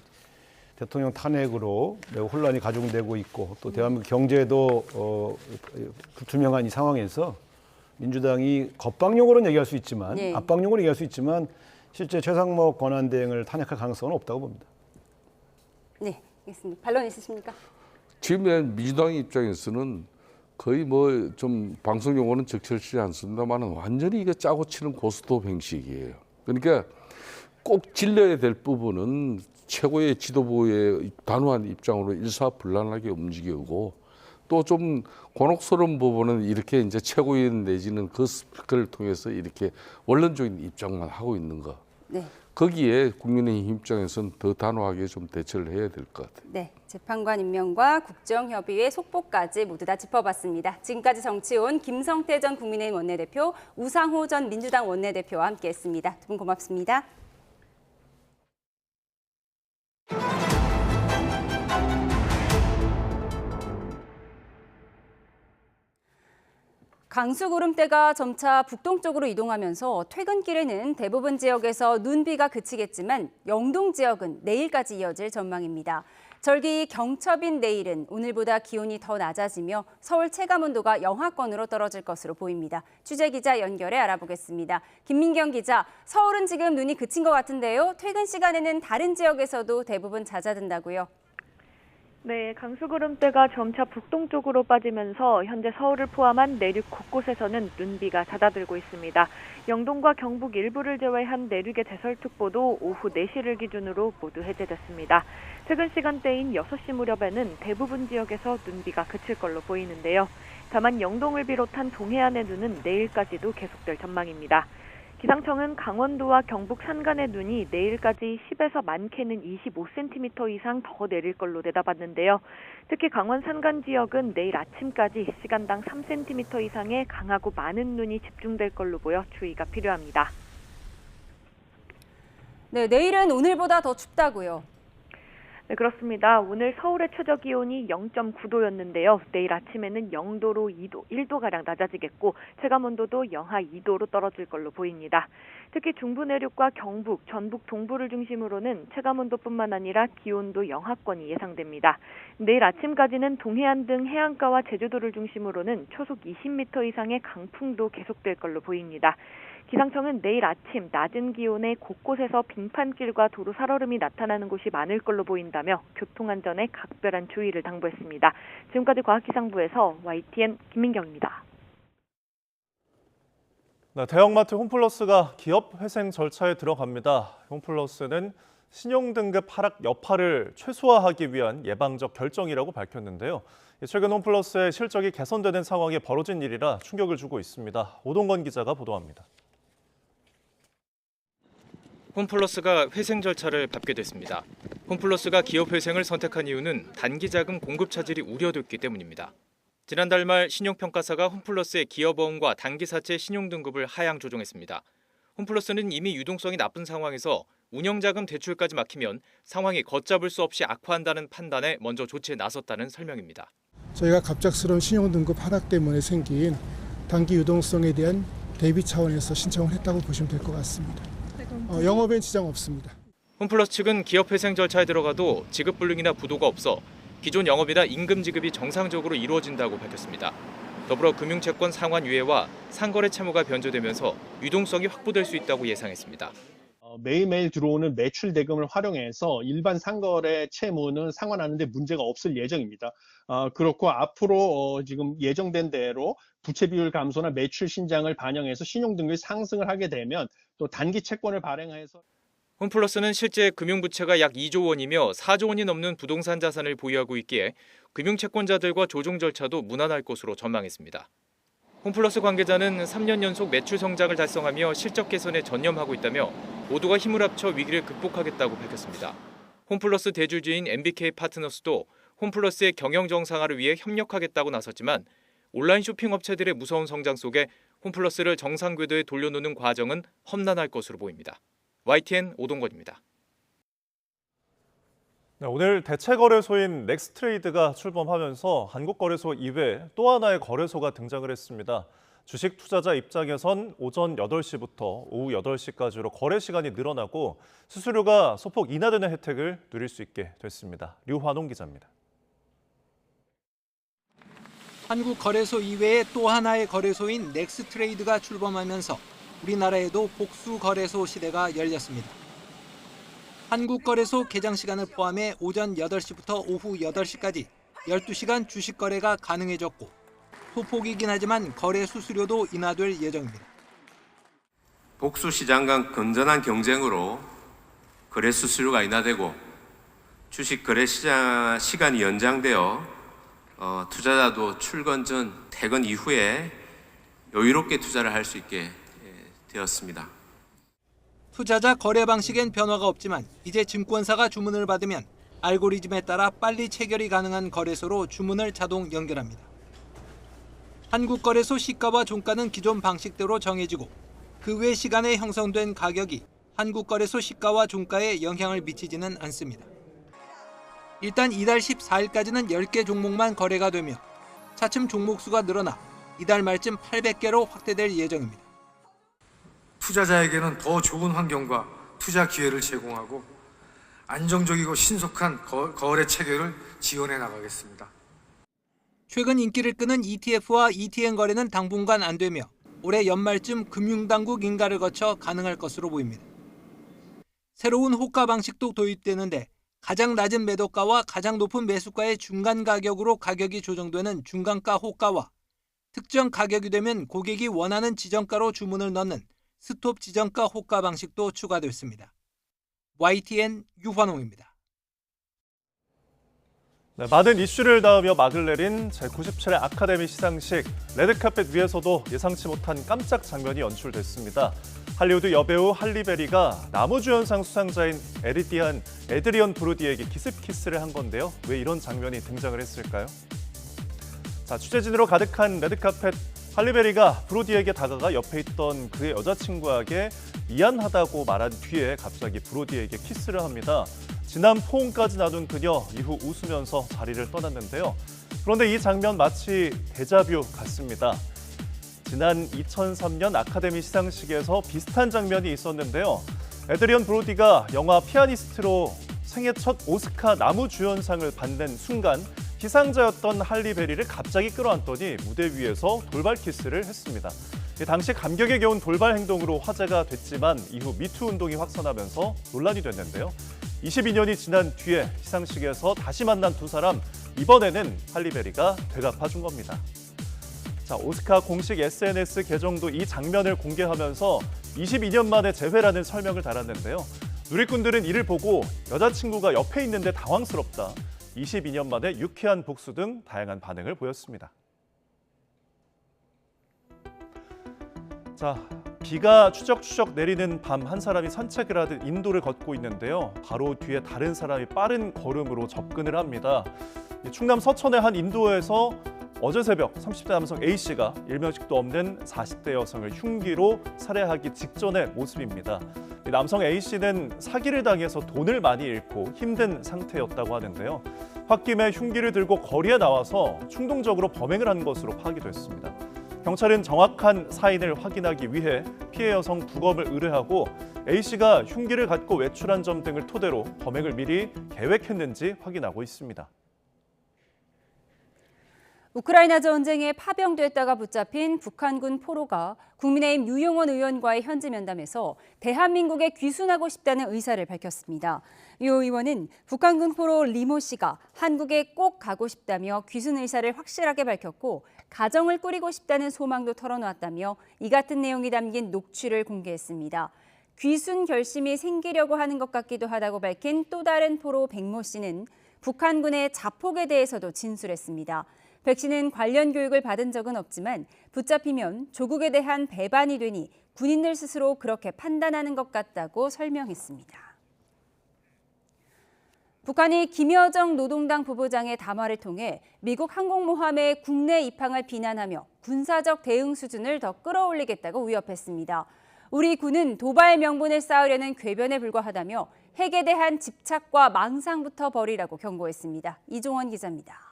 대통령 탄핵으로 매우 혼란이 가중되고 있고 또 대한민국 경제도 불투명한 이 상황에서 민주당이 겁방용으로는 얘기할 수 있지만 압박용으로 얘기할 수 있지만 실제 최상목 권한대행을 탄핵할 가능성은 없다고 봅니다. 네, 알겠습니다. 반론 있으십니까? 지금 민주당 입장에서는 거의 뭐 좀 방송 용어는 적절치 않습니다만은 완전히 이게 짜고 치는 고스톱 형식이에요. 그러니까 꼭 질려야 될 부분은 최고의 지도부의 단호한 입장으로 일사불란하게 움직이고 또 좀 곤혹스러운 부분은 이렇게 이제 최고위원 내지는 그 스피커를 통해서 이렇게 원론적인 입장만 하고 있는 거. 거기에 국민의힘 입장에서는 더 단호하게 좀 대처를 해야 될 것 같아요. 네, 재판관 임명과 국정협의회 속보까지 모두 다 짚어봤습니다. 지금까지 정치온 김성태 전 국민의힘 원내대표, 우상호 전 민주당 원내대표와 함께했습니다. 두 분 고맙습니다. 강수구름대가 점차 북동쪽으로 이동하면서 퇴근길에는 대부분 지역에서 눈비가 그치겠지만 영동 지역은 내일까지 이어질 전망입니다. 절기 경첩인 내일은 오늘보다 기온이 더 낮아지며 서울 체감온도가 영하권으로 떨어질 것으로 보입니다. 취재기자 연결해 알아보겠습니다. 김민경 기자, 서울은 지금 눈이 그친 것 같은데요. 퇴근 시간에는 다른 지역에서도 대부분 잦아든다고요? 네, 강수구름대가 점차 북동쪽으로 빠지면서 현재 서울을 포함한 내륙 곳곳에서는 눈비가 잦아들고 있습니다. 영동과 경북 일부를 제외한 내륙의 대설특보도 오후 4시를 기준으로 모두 해제됐습니다. 퇴근 시간대인 6시 무렵에는 대부분 지역에서 눈비가 그칠 걸로 보이는데요. 다만 영동을 비롯한 동해안의 눈은 내일까지도 계속될 전망입니다. 기상청은 강원도와 경북 산간의 눈이 내일까지 10에서 많게는 25cm 이상 더 내릴 걸로 내다봤는데요. 특히 강원 산간 지역은 내일 아침까지 시간당 3cm 이상의 강하고 많은 눈이 집중될 걸로 보여 주의가 필요합니다. 네, 내일은 오늘보다 더 춥다고요? 네, 그렇습니다. 오늘 서울의 최저 기온이 0.9도였는데요. 내일 아침에는 0도로 1도가량 낮아지겠고 체감 온도도 영하 2도로 떨어질 걸로 보입니다. 특히 중부 내륙과 경북, 전북 동부를 중심으로는 체감 온도뿐만 아니라 기온도 영하권이 예상됩니다. 내일 아침까지는 동해안 등 해안가와 제주도를 중심으로는 초속 20m 이상의 강풍도 계속될 걸로 보입니다. 기상청은 내일 아침 낮은 기온에 곳곳에서 빙판길과 도로 살얼음이 나타나는 곳이 많을 걸로 보인다며 교통안전에 각별한 주의를 당부했습니다. 지금까지 과학기상부에서 YTN 김민경입니다. 네, 대형마트 홈플러스가 기업 회생 절차에 들어갑니다. 홈플러스는 신용등급 하락 여파를 최소화하기 위한 예방적 결정이라고 밝혔는데요. 최근 홈플러스의 실적이 개선되는 상황에 벌어진 일이라 충격을 주고 있습니다. 오동건 기자가 보도합니다. 홈플러스가 회생 절차를 밟게 됐습니다. 홈플러스가 기업 회생을 선택한 이유는 단기자금 공급 차질이 우려됐기 때문입니다. 지난달 말 신용평가사가 홈플러스의 기업어음과 단기사채 신용등급을 하향 조정했습니다. 홈플러스는 이미 유동성이 나쁜 상황에서 운영자금 대출까지 막히면 상황이 걷잡을 수 없이 악화한다는 판단에 먼저 조치에 나섰다는 설명입니다. 저희가 갑작스러운 신용등급 하락 때문에 생긴 단기 유동성에 대한 대비 차원에서 신청을 했다고 보시면 될 것 같습니다. 영업엔 지장 없습니다. 홈플러스 측은 기업 회생 절차에 들어가도 지급 불능이나 부도가 없어 기존 영업이나 임금 지급이 정상적으로 이루어진다고 밝혔습니다. 더불어 금융채권 상환 유예와 상거래 채무가 변조되면서 유동성이 확보될 수 있다고 예상했습니다. 매일매일 들어오는 매출 대금을 활용해서 일반 상거래 채무는 상환하는 데 문제가 없을 예정입니다. 그렇고 앞으로 지금 예정된 대로 부채 비율 감소나 매출 신장을 반영해서 신용등급이 상승을 하게 되면 또 단기 채권을 발행해서 홈플러스는 실제 금융부채가 약 2조 원이며 4조 원이 넘는 부동산 자산을 보유하고 있기에 금융채권자들과 조정 절차도 무난할 것으로 전망했습니다. 홈플러스 관계자는 3년 연속 매출 성장을 달성하며 실적 개선에 전념하고 있다며 모두가 힘을 합쳐 위기를 극복하겠다고 밝혔습니다. 홈플러스 대주주인 MBK 파트너스도 홈플러스의 경영 정상화를 위해 협력하겠다고 나섰지만 온라인 쇼핑 업체들의 무서운 성장 속에 홈플러스를 정상 궤도에 돌려놓는 과정은 험난할 것으로 보입니다. YTN 오동건입니다. 네, 오늘 대체거래소인 넥스트레이드가 출범하면서 한국거래소 이외 또 하나의 거래소가 등장을 했습니다. 주식 투자자 입장에선 오전 8시부터 오후 8시까지로 거래 시간이 늘어나고 수수료가 소폭 인하되는 혜택을 누릴 수 있게 됐습니다. 류환홍 기자입니다. 한국거래소 이외의 또 하나의 거래소인 넥스트레이드가 출범하면서 우리나라에도 복수거래소 시대가 열렸습니다. 한국거래소 개장 시간을 포함해 오전 8시부터 오후 8시까지 12시간 주식 거래가 가능해졌고 소폭이긴 하지만 거래 수수료도 인하될 예정입니다. 복수 시장 간 건전한 경쟁으로 거래 수수료가 인하되고 주식 거래 시간이 연장되어 투자자도 출근 전, 퇴근 이후에 여유롭게 투자를 할 수 있게 되었습니다. 투자자 거래 방식엔 변화가 없지만 이제 증권사가 주문을 받으면 알고리즘에 따라 빨리 체결이 가능한 거래소로 주문을 자동 연결합니다. 한국거래소 시가와 종가는 기존 방식대로 정해지고 그 외 시간에 형성된 가격이 한국거래소 시가와 종가에 영향을 미치지는 않습니다. 일단 이달 14일까지는 10개 종목만 거래가 되며 차츰 종목 수가 늘어나 이달 말쯤 800개로 확대될 예정입니다. 투자자에게는 더 좋은 환경과 투자 기회를 제공하고 안정적이고 신속한 거래 체계를 지원해 나가겠습니다. 최근 인기를 끄는 ETF와 ETN 거래는 당분간 안 되며 올해 연말쯤 금융당국 인가를 거쳐 가능할 것으로 보입니다. 새로운 호가 방식도 도입되는데 가장 낮은 매도가와 가장 높은 매수가의 중간 가격으로 가격이 조정되는 중간가 호가와 특정 가격이 되면 고객이 원하는 지정가로 주문을 넣는 스톱 지정가 호가 방식도 추가됐습니다. YTN 유환홍입니다. 네, 많은 이슈를 낳으며 막을 내린 제97회 아카데미 시상식. 레드카펫 위에서도 예상치 못한 깜짝 장면이 연출됐습니다. 할리우드 여배우 할리베리가 나무주연상 수상자인 에드리언 브로디에게 키스를 한 건데요. 왜 이런 장면이 등장을 했을까요? 자, 취재진으로 가득한 레드카펫. 할리베리가 브로디에게 다가가 옆에 있던 그의 여자친구에게 미안하다고 말한 뒤에 갑자기 브로디에게 키스를 합니다. 지난 포옹까지 나눈 그녀, 이후 웃으면서 자리를 떠났는데요. 그런데 이 장면 마치 데자뷰 같습니다. 지난 2003년 아카데미 시상식에서 비슷한 장면이 있었는데요. 에드리언 브로디가 영화 피아니스트로 생애 첫 오스카 남우주연상을 받는 순간 희상자였던 할리 베리를 갑자기 끌어안더니 무대 위에서 돌발 키스를 했습니다. 당시 감격에 겨운 돌발 행동으로 화제가 됐지만 이후 미투 운동이 확산하면서 논란이 됐는데요. 22년이 지난 뒤에 시상식에서 다시 만난 두 사람, 이번에는 할리 베리가 되갚아준 겁니다. 자, 오스카 공식 SNS 계정도 이 장면을 공개하면서 22년 만에 재회라는 설명을 달았는데요. 누리꾼들은 이를 보고 여자친구가 옆에 있는데 당황스럽다, 22년 만에 유쾌한 복수 등 다양한 반응을 보였습니다. 자, 비가 추적추적 내리는 밤 한 사람이 산책을 하듯 인도를 걷고 있는데요. 바로 뒤에 다른 사람이 빠른 걸음으로 접근을 합니다. 충남 서천의 한 인도에서 어제 새벽 30대 남성 A씨가 일면식도 없는 40대 여성을 흉기로 살해하기 직전의 모습입니다. 남성 A씨는 사기를 당해서 돈을 많이 잃고 힘든 상태였다고 하는데요. 홧김에 흉기를 들고 거리에 나와서 충동적으로 범행을 한 것으로 파악이 됐습니다. 경찰은 정확한 사인을 확인하기 위해 피해 여성 부검을 의뢰하고 A씨가 흉기를 갖고 외출한 점 등을 토대로 범행을 미리 계획했는지 확인하고 있습니다. 우크라이나 전쟁에 파병됐다가 붙잡힌 북한군 포로가 국민의힘 유용원 의원과의 현지 면담에서 대한민국에 귀순하고 싶다는 의사를 밝혔습니다. 유 의원은 북한군 포로 리모 씨가 한국에 꼭 가고 싶다며 귀순 의사를 확실하게 밝혔고 가정을 꾸리고 싶다는 소망도 털어놓았다며 이 같은 내용이 담긴 녹취를 공개했습니다. 귀순 결심이 생기려고 하는 것 같기도 하다고 밝힌 또 다른 포로 백모 씨는 북한군의 자폭에 대해서도 진술했습니다. 백 씨는 관련 교육을 받은 적은 없지만 붙잡히면 조국에 대한 배반이 되니 군인들 스스로 그렇게 판단하는 것 같다고 설명했습니다. 북한이 김여정 노동당 부부장의 담화를 통해 미국 항공모함의 국내 입항을 비난하며 군사적 대응 수준을 더 끌어올리겠다고 위협했습니다. 우리 군은 도발 명분을 쌓으려는 궤변에 불과하다며 핵에 대한 집착과 망상부터 버리라고 경고했습니다. 이종원 기자입니다.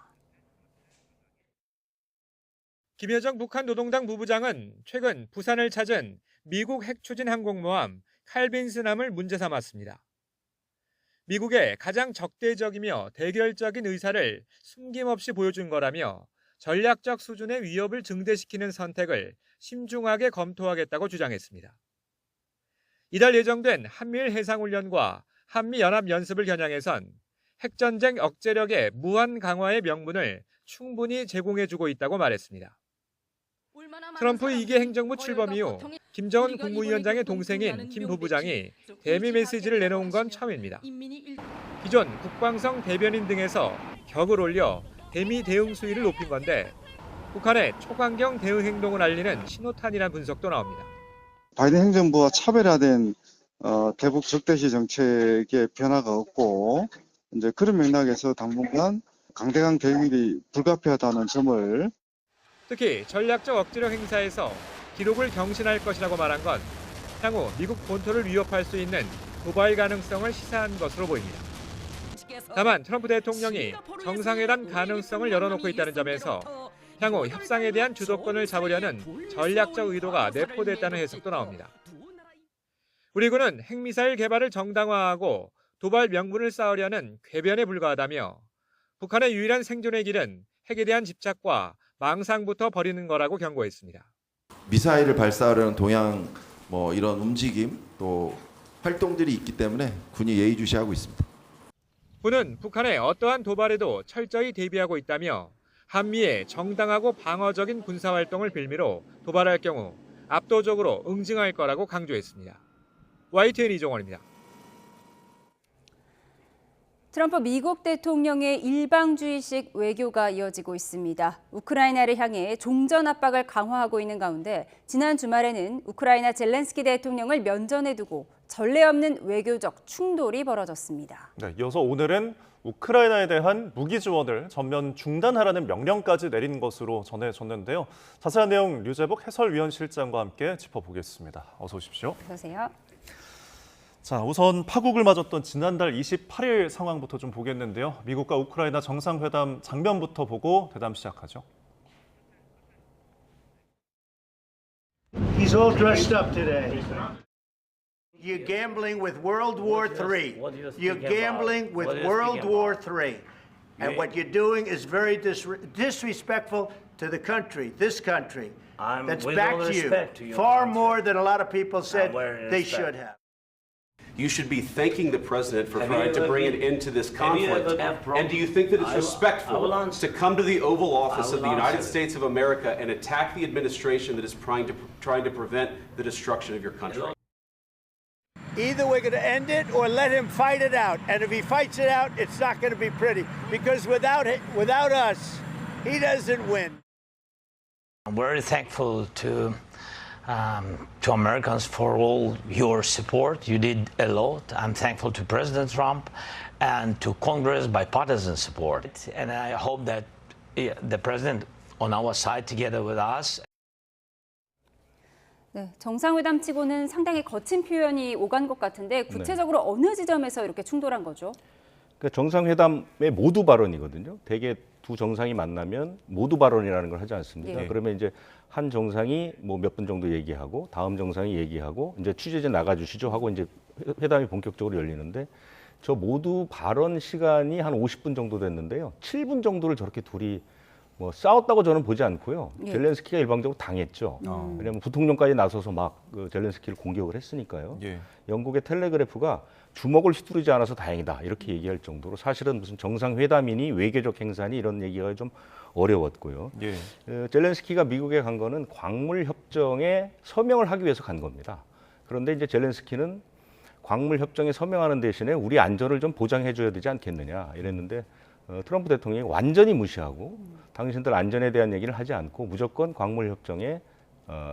김여정 북한 노동당 부부장은 최근 부산을 찾은 미국 핵추진 항공모함 칼빈스함을 문제 삼았습니다. 미국의 가장 적대적이며 대결적인 의사를 숨김없이 보여준 거라며 전략적 수준의 위협을 증대시키는 선택을 신중하게 검토하겠다고 주장했습니다. 이달 예정된 한미일 해상훈련과 한미연합연습을 겨냥해선 핵전쟁 억제력의 무한 강화의 명분을 충분히 제공해주고 있다고 말했습니다. 트럼프 2기 행정부 출범 이후 김정은 국무위원장의 동생인 김 부부장이 대미 메시지를 내놓은 건 처음입니다. 기존 국방성 대변인 등에서 격을 올려 대미 대응 수위를 높인 건데 북한의 초강경 대응 행동을 알리는 신호탄이라는 분석도 나옵니다. 바이든 행정부와 차별화된 대북 적대시 정책의 변화가 없고 이제 그런 맥락에서 당분간 강대강 대응이 불가피하다는 점을 특히 전략적 억지력 행사에서 기록을 경신할 것이라고 말한 건 향후 미국 본토를 위협할 수 있는 도발 가능성을 시사한 것으로 보입니다. 다만 트럼프 대통령이 정상회담 가능성을 열어놓고 있다는 점에서 향후 협상에 대한 주도권을 잡으려는 전략적 의도가 내포됐다는 해석도 나옵니다. 우리 군은 핵미사일 개발을 정당화하고 도발 명분을 쌓으려는 궤변에 불과하다며 북한의 유일한 생존의 길은 핵에 대한 집착과 망상부터 버리는 거라고 경고했습니다. 미사일을 발사하려는 동향 이런 움직임 또 활동들이 있기 때문에 군이 예의주시하고 있습니다. 군은 북한의 어떠한 도발에도 철저히 대비하고 있다며 한미의 정당하고 방어적인 군사활동을 빌미로 도발할 경우 압도적으로 응징할 거라고 강조했습니다. YTN 이종원입니다. 트럼프 미국 대통령의 일방주의식 외교가 이어지고 있습니다. 우크라이나를 향해 종전 압박을 강화하고 있는 가운데 지난 주말에는 우크라이나 젤렌스키 대통령을 면전에 두고 전례 없는 외교적 충돌이 벌어졌습니다. 네, 이어서 오늘은 우크라이나에 대한 무기 지원을 전면 중단하라는 명령까지 내린 것으로 전해졌는데요. 자세한 내용 류재복 해설위원실장과 함께 짚어보겠습니다. 어서 오십시오. 어서 오세요. 자, 우선 파국을 맞았던 지난달 28일 상황부터 좀 보겠는데요. 미국과 우크라이나 정상회담 장면부터 보고 대담 시작하죠. He's all dressed up today. You're gambling with World War III. You're gambling with World War III. And what you're doing is very disrespectful to the country, this country. That's back to you. Far more than a lot of people said they should have. You should be thanking the president for trying to bring an end to this conflict. And do you think that it's respectful to come to the Oval Office of the United States of America and attack the administration that is trying to prevent the destruction of your country? Either we're going to end it or let him fight it out. And if he fights it out, it's not going to be pretty. Because without us, he doesn't win. I'm very thankful to Americans for all your support. You did a lot. I'm thankful to President Trump and to Congress bipartisan support. And I hope that the president on our side together with us. 네, 정상회담 치고는 상당히 거친 표현이 오간 것 같은데 구체적으로 어느 지점에서 이렇게 충돌한 거죠? 그러니까 정상회담의 모두 발언이거든요. 대개 두 정상이 만나면 모두 발언이라는 걸 하지 않습니까? 예. 그러면 이제 한 정상이 뭐 몇 분 정도 얘기하고 다음 정상이 얘기하고 이제 취재진 나가주시죠 하고 이제 회담이 본격적으로 열리는데 저 모두 발언 시간이 한 50분 정도 됐는데요. 7분 정도를 저렇게 둘이 뭐 싸웠다고 저는 보지 않고요. 예. 젤렌스키가 일방적으로 당했죠. 왜냐하면 부통령까지 나서서 막 그 젤렌스키를 공격을 했으니까요. 예. 영국의 텔레그래프가 주먹을 휘두르지 않아서 다행이다 이렇게 얘기할 정도로 사실은 무슨 정상회담이니 외교적 행사니 이런 얘기가 좀 어려웠고요. 예. 젤렌스키가 미국에 간 거는 광물 협정에 서명을 하기 위해서 간 겁니다. 그런데 이제 젤렌스키는 광물 협정에 서명하는 대신에 우리 안전을 좀 보장해 줘야 되지 않겠느냐 이랬는데 트럼프 대통령이 완전히 무시하고 당신들 안전에 대한 얘기를 하지 않고 무조건 광물 협정에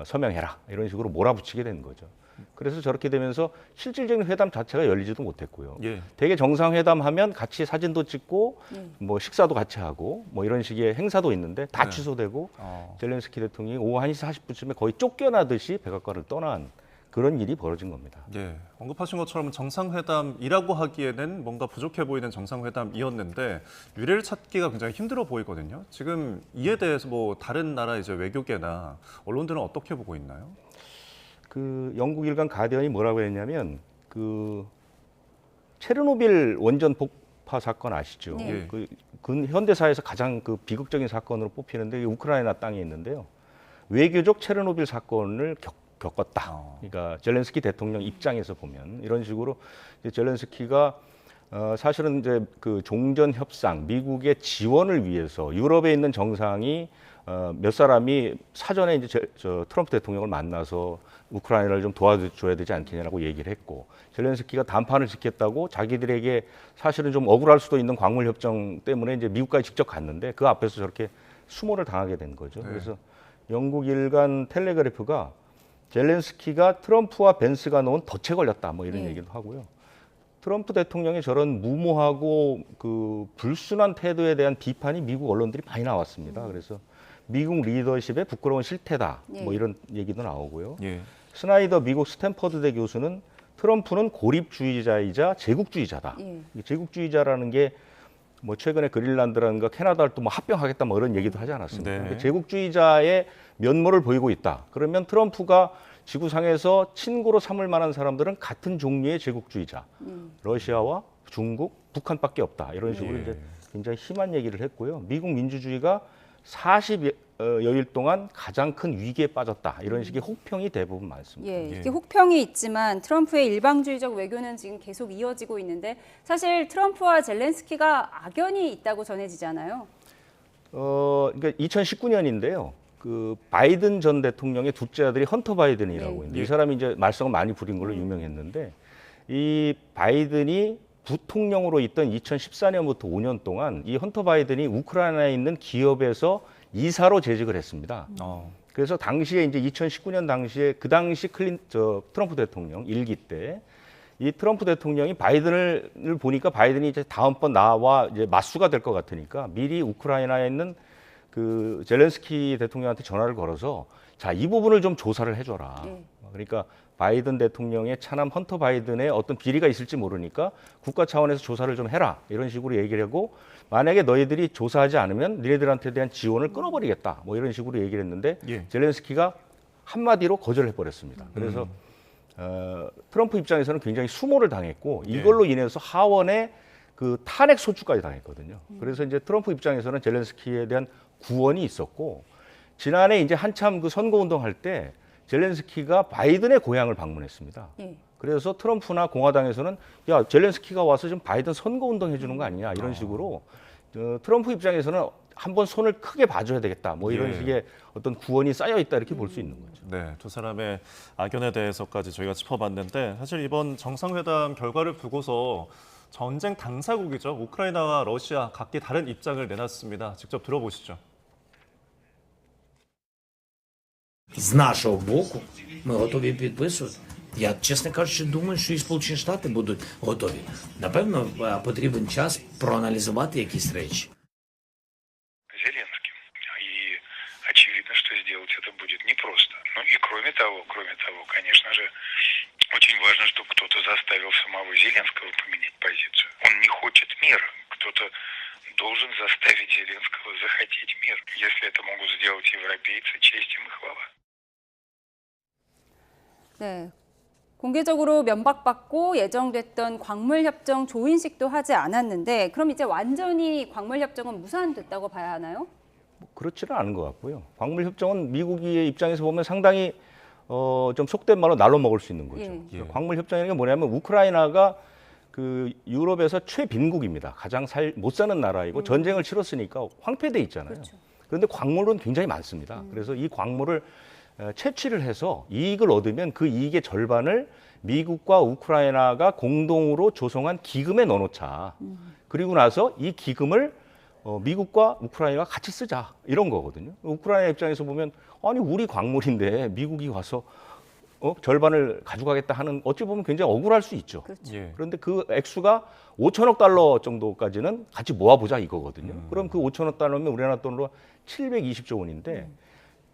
서명해라 이런 식으로 몰아붙이게 된 거죠. 그래서 저렇게 되면서 실질적인 회담 자체가 열리지도 못했고요. 예. 대개 정상회담 하면 같이 사진도 찍고 뭐 식사도 같이 하고 뭐 이런 식의 행사도 있는데 다 취소되고 젤렌스키 대통령이 오후 1시 40분쯤에 거의 쫓겨나듯이 백악관을 떠난 그런 일이 벌어진 겁니다. 예, 언급하신 것처럼 정상회담이라고 하기에는 뭔가 부족해 보이는 정상회담이었는데 유례를 찾기가 굉장히 힘들어 보이거든요. 지금 이에 대해서 뭐 다른 나라 이제 외교계나 언론들은 어떻게 보고 있나요? 그 영국 일간 가디언이 뭐라고 했냐면 그 체르노빌 원전 폭파 사건 아시죠? 네. 그 현대사에서 가장 그 비극적인 사건으로 뽑히는데 이게 우크라이나 땅에 있는데요. 외교적 체르노빌 사건을 겪었다. 그러니까 젤렌스키 대통령 입장에서 보면 이런 식으로 이제 젤렌스키가 사실은 이제 그 종전 협상, 미국의 지원을 위해서 유럽에 있는 정상이 몇 사람이 사전에 이제 저 트럼프 대통령을 만나서 우크라이나를 좀 도와줘야 되지 않겠냐고 얘기를 했고 젤렌스키가 담판을 짓겠다고 자기들에게 사실은 좀 억울할 수도 있는 광물 협정 때문에 이제 미국까지 직접 갔는데 그 앞에서 저렇게 수모를 당하게 된 거죠. 네. 그래서 영국 일간 텔레그래프가 젤렌스키가 트럼프와 벤스가 놓은 덫에 걸렸다 뭐 이런 얘기도 하고요. 트럼프 대통령의 저런 무모하고 그 불순한 태도에 대한 비판이 미국 언론들이 많이 나왔습니다. 그래서 미국 리더십의 부끄러운 실태다 뭐 이런 얘기도 나오고요. 스나이더 미국 스탠퍼드대 교수는 트럼프는 고립주의자이자 제국주의자다. 제국주의자라는 게 뭐 최근에 그린란드라든가 캐나다를 또 뭐 합병하겠다 뭐 이런 얘기도 하지 않았습니까? 네. 그러니까 제국주의자의 면모를 보이고 있다. 그러면 트럼프가 지구상에서 친구로 삼을 만한 사람들은 같은 종류의 제국주의자, 러시아와 중국, 북한밖에 없다. 이런 식으로 이제 굉장히 심한 얘기를 했고요. 미국 민주주의가 40여일 동안 가장 큰 위기에 빠졌다. 이런 식의 혹평이 대부분 많습니다. 예, 이게 혹평이 있지만 트럼프의 일방주의적 외교는 지금 계속 이어지고 있는데 사실 트럼프와 젤렌스키가 악연이 있다고 전해지잖아요. 그러니까 2019년인데요. 그 바이든 전 대통령의 둘째 아들이 헌터 바이든이라고 있는데 이 사람이 이제 말썽을 많이 부린 걸로 유명했는데 이 바이든이 부통령으로 있던 2014년부터 5년 동안 이 헌터 바이든이 우크라이나에 있는 기업에서 이사로 재직을 했습니다. 그래서 당시에 이제 2019년 당시에 그 당시 트럼프 대통령 1기 때 이 트럼프 대통령이 바이든을 보니까 바이든이 이제 다음번 나와 이제 맞수가 될 것 같으니까 미리 우크라이나에 있는 그 젤렌스키 대통령한테 전화를 걸어서 자, 이 부분을 좀 조사를 해줘라. 그러니까 바이든 대통령의 차남 헌터 바이든의 어떤 비리가 있을지 모르니까 국가 차원에서 조사를 좀 해라 이런 식으로 얘기를 하고 만약에 너희들이 조사하지 않으면 니네들한테 대한 지원을 끊어버리겠다 뭐 이런 식으로 얘기를 했는데 젤렌스키가 한마디로 거절해버렸습니다. 그래서 트럼프 입장에서는 굉장히 수모를 당했고 이걸로 인해서 하원의 그 탄핵 소추까지 당했거든요. 그래서 이제 트럼프 입장에서는 젤렌스키에 대한 구원이 있었고 지난해 이제 한참 그 선거운동할 때 젤렌스키가 바이든의 고향을 방문했습니다. 그래서 트럼프나 공화당에서는 야 젤렌스키가 와서 지금 바이든 선거운동 해주는 거 아니냐 이런 식으로 트럼프 입장에서는 한번 손을 크게 봐줘야 되겠다 뭐 이런 식의 어떤 구원이 쌓여 있다 이렇게 볼 수 있는 거죠. 네, 두 사람의 악연에 대해서까지 저희가 짚어봤는데 사실 이번 정상회담 결과를 두고서 전쟁 당사국이죠. 우크라이나와 러시아 각기 다른 입장을 내놨습니다. 직접 들어보시죠. З нашого боку ми готові підписувати. Я, чесно кажучи, думаю, що і Сполучені Штати будуть готові. Напевно, потрібен час проаналізувати якісь речі. Зеленским. И очевидно, что сделать это будет непросто. Ну и кроме того, конечно же, очень важно, чтобы кто-то заставил самого Зеленского поменять позицию. Он не хочет мира. Кто-то должен заставить Зеленского захотеть мир. Если это могут сделать европейцы, честь им и хвала. 네. 공개적으로 면박받고 예정됐던 광물협정 조인식도 하지 않았는데 그럼 이제 완전히 광물협정은 무산됐다고 봐야 하나요? 그렇지는 않은 것 같고요. 광물협정은 미국의 입장에서 보면 상당히 좀 속된 말로 날로 먹을 수 있는 거죠. 광물협정이라는 게 뭐냐면 우크라이나가 그 유럽에서 최빈국입니다. 가장 못 사는 나라이고 전쟁을 치렀으니까 황폐돼 있잖아요. 그렇죠. 그런데 광물은 굉장히 많습니다. 그래서 이 광물을 채취를 해서 이익을 얻으면 그 이익의 절반을 미국과 우크라이나가 공동으로 조성한 기금에 넣어놓자. 그리고 나서 이 기금을 미국과 우크라이나가 같이 쓰자 이런 거거든요. 우크라이나 입장에서 보면 아니 우리 광물인데 미국이 와서 절반을 가져가겠다 하는 어찌 보면 굉장히 억울할 수 있죠. 그렇죠. 그런데 그 액수가 5천억 달러 정도까지는 같이 모아보자 이거거든요. 그럼 그 5천억 달러면 우리나라 돈으로 720조 원인데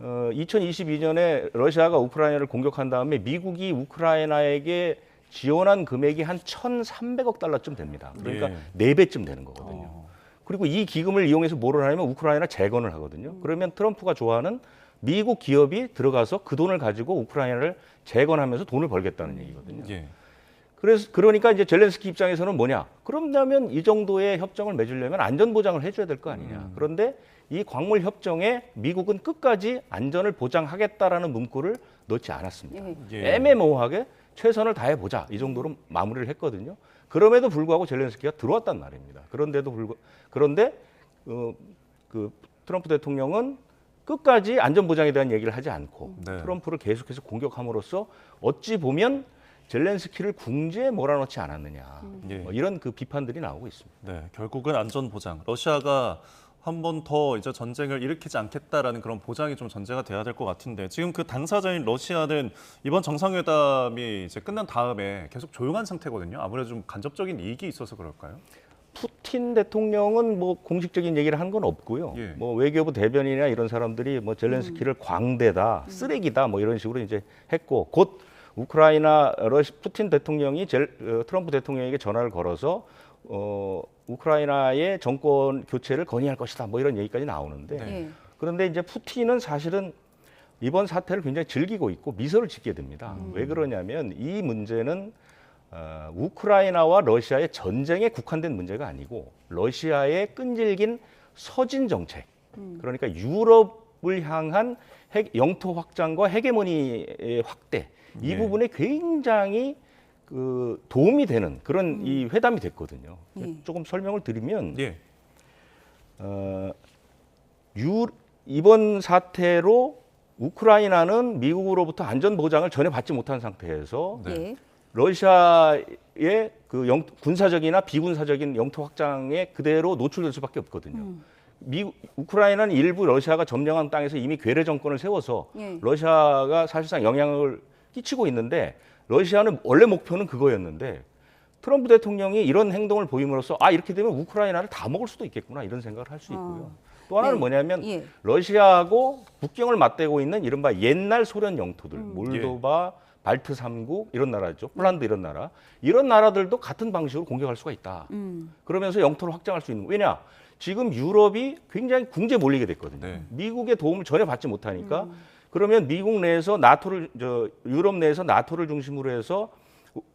2022년에 러시아가 우크라이나를 공격한 다음에 미국이 우크라이나에게 지원한 금액이 한 1,300억 달러쯤 됩니다. 그러니까 4배쯤 되는 거거든요. 그리고 이 기금을 이용해서 뭐를 하냐면 우크라이나 재건을 하거든요. 그러면 트럼프가 좋아하는 미국 기업이 들어가서 그 돈을 가지고 우크라이나를 재건하면서 돈을 벌겠다는 얘기거든요. 그러니까 이제 젤렌스키 입장에서는 뭐냐? 그러면 이 정도의 협정을 맺으려면 안전 보장을 해줘야 될 거 아니냐. 그런데 이 광물 협정에 미국은 끝까지 안전을 보장하겠다라는 문구를 넣지 않았습니다. 애매모호하게 최선을 다해보자 이 정도로 마무리를 했거든요. 그럼에도 불구하고 젤렌스키가 들어왔단 말입니다. 그런데 그 트럼프 대통령은 끝까지 안전보장에 대한 얘기를 하지 않고 트럼프를 계속해서 공격함으로써 어찌 보면 젤렌스키를 궁지에 몰아넣지 않았느냐 뭐 이런 그 비판들이 나오고 있습니다. 네, 결국은 안전보장. 러시아가 한 번 더 이제 전쟁을 일으키지 않겠다라는 그런 보장이 좀 전제가 돼야 될 것 같은데 지금 그 당사자인 러시아는 이번 정상회담이 이제 끝난 다음에 계속 조용한 상태거든요. 아무래도 좀 간접적인 이익이 있어서 그럴까요? 푸틴 대통령은 뭐 공식적인 얘기를 한 건 없고요. 뭐 외교부 대변인이나 이런 사람들이 뭐 젤렌스키를 광대다, 쓰레기다 뭐 이런 식으로 이제 했고 곧 우크라이나 푸틴 대통령이 트럼프 대통령에게 전화를 걸어서 우크라이나의 정권 교체를 건의할 것이다 뭐 이런 얘기까지 나오는데 그런데 이제 푸틴은 사실은 이번 사태를 굉장히 즐기고 있고 미소를 짓게 됩니다. 왜 그러냐면 이 문제는 우크라이나와 러시아의 전쟁에 국한된 문제가 아니고 러시아의 끈질긴 서진 정책 그러니까 유럽을 향한 영토 확장과 헤게모니의 확대 이 부분에 굉장히 그 도움이 되는 그런 이 회담이 됐거든요. 조금 설명을 드리면 이번 사태로 우크라이나는 미국으로부터 안전 보장을 전혀 받지 못한 상태에서 러시아의 그 군사적이나 비군사적인 영토 확장에 그대로 노출될 수밖에 없거든요. 우크라이나는 일부 러시아가 점령한 땅에서 이미 괴뢰 정권을 세워서 러시아가 사실상 영향을 끼치고 있는데 러시아는 원래 목표는 그거였는데 트럼프 대통령이 이런 행동을 보임으로써 이렇게 되면 우크라이나를 다 먹을 수도 있겠구나 이런 생각을 할 수 있고요. 또 하나는 뭐냐면 러시아하고 국경을 맞대고 있는 이른바 옛날 소련 영토들 몰도바, 발트 3국 이런 나라죠. 폴란드 이런 나라들도 같은 방식으로 공격할 수가 있다. 그러면서 영토를 확장할 수 있는. 왜냐? 지금 유럽이 굉장히 궁지에 몰리게 됐거든요. 네. 미국의 도움을 전혀 받지 못하니까 그러면 미국 내에서 유럽 내에서 나토를 중심으로 해서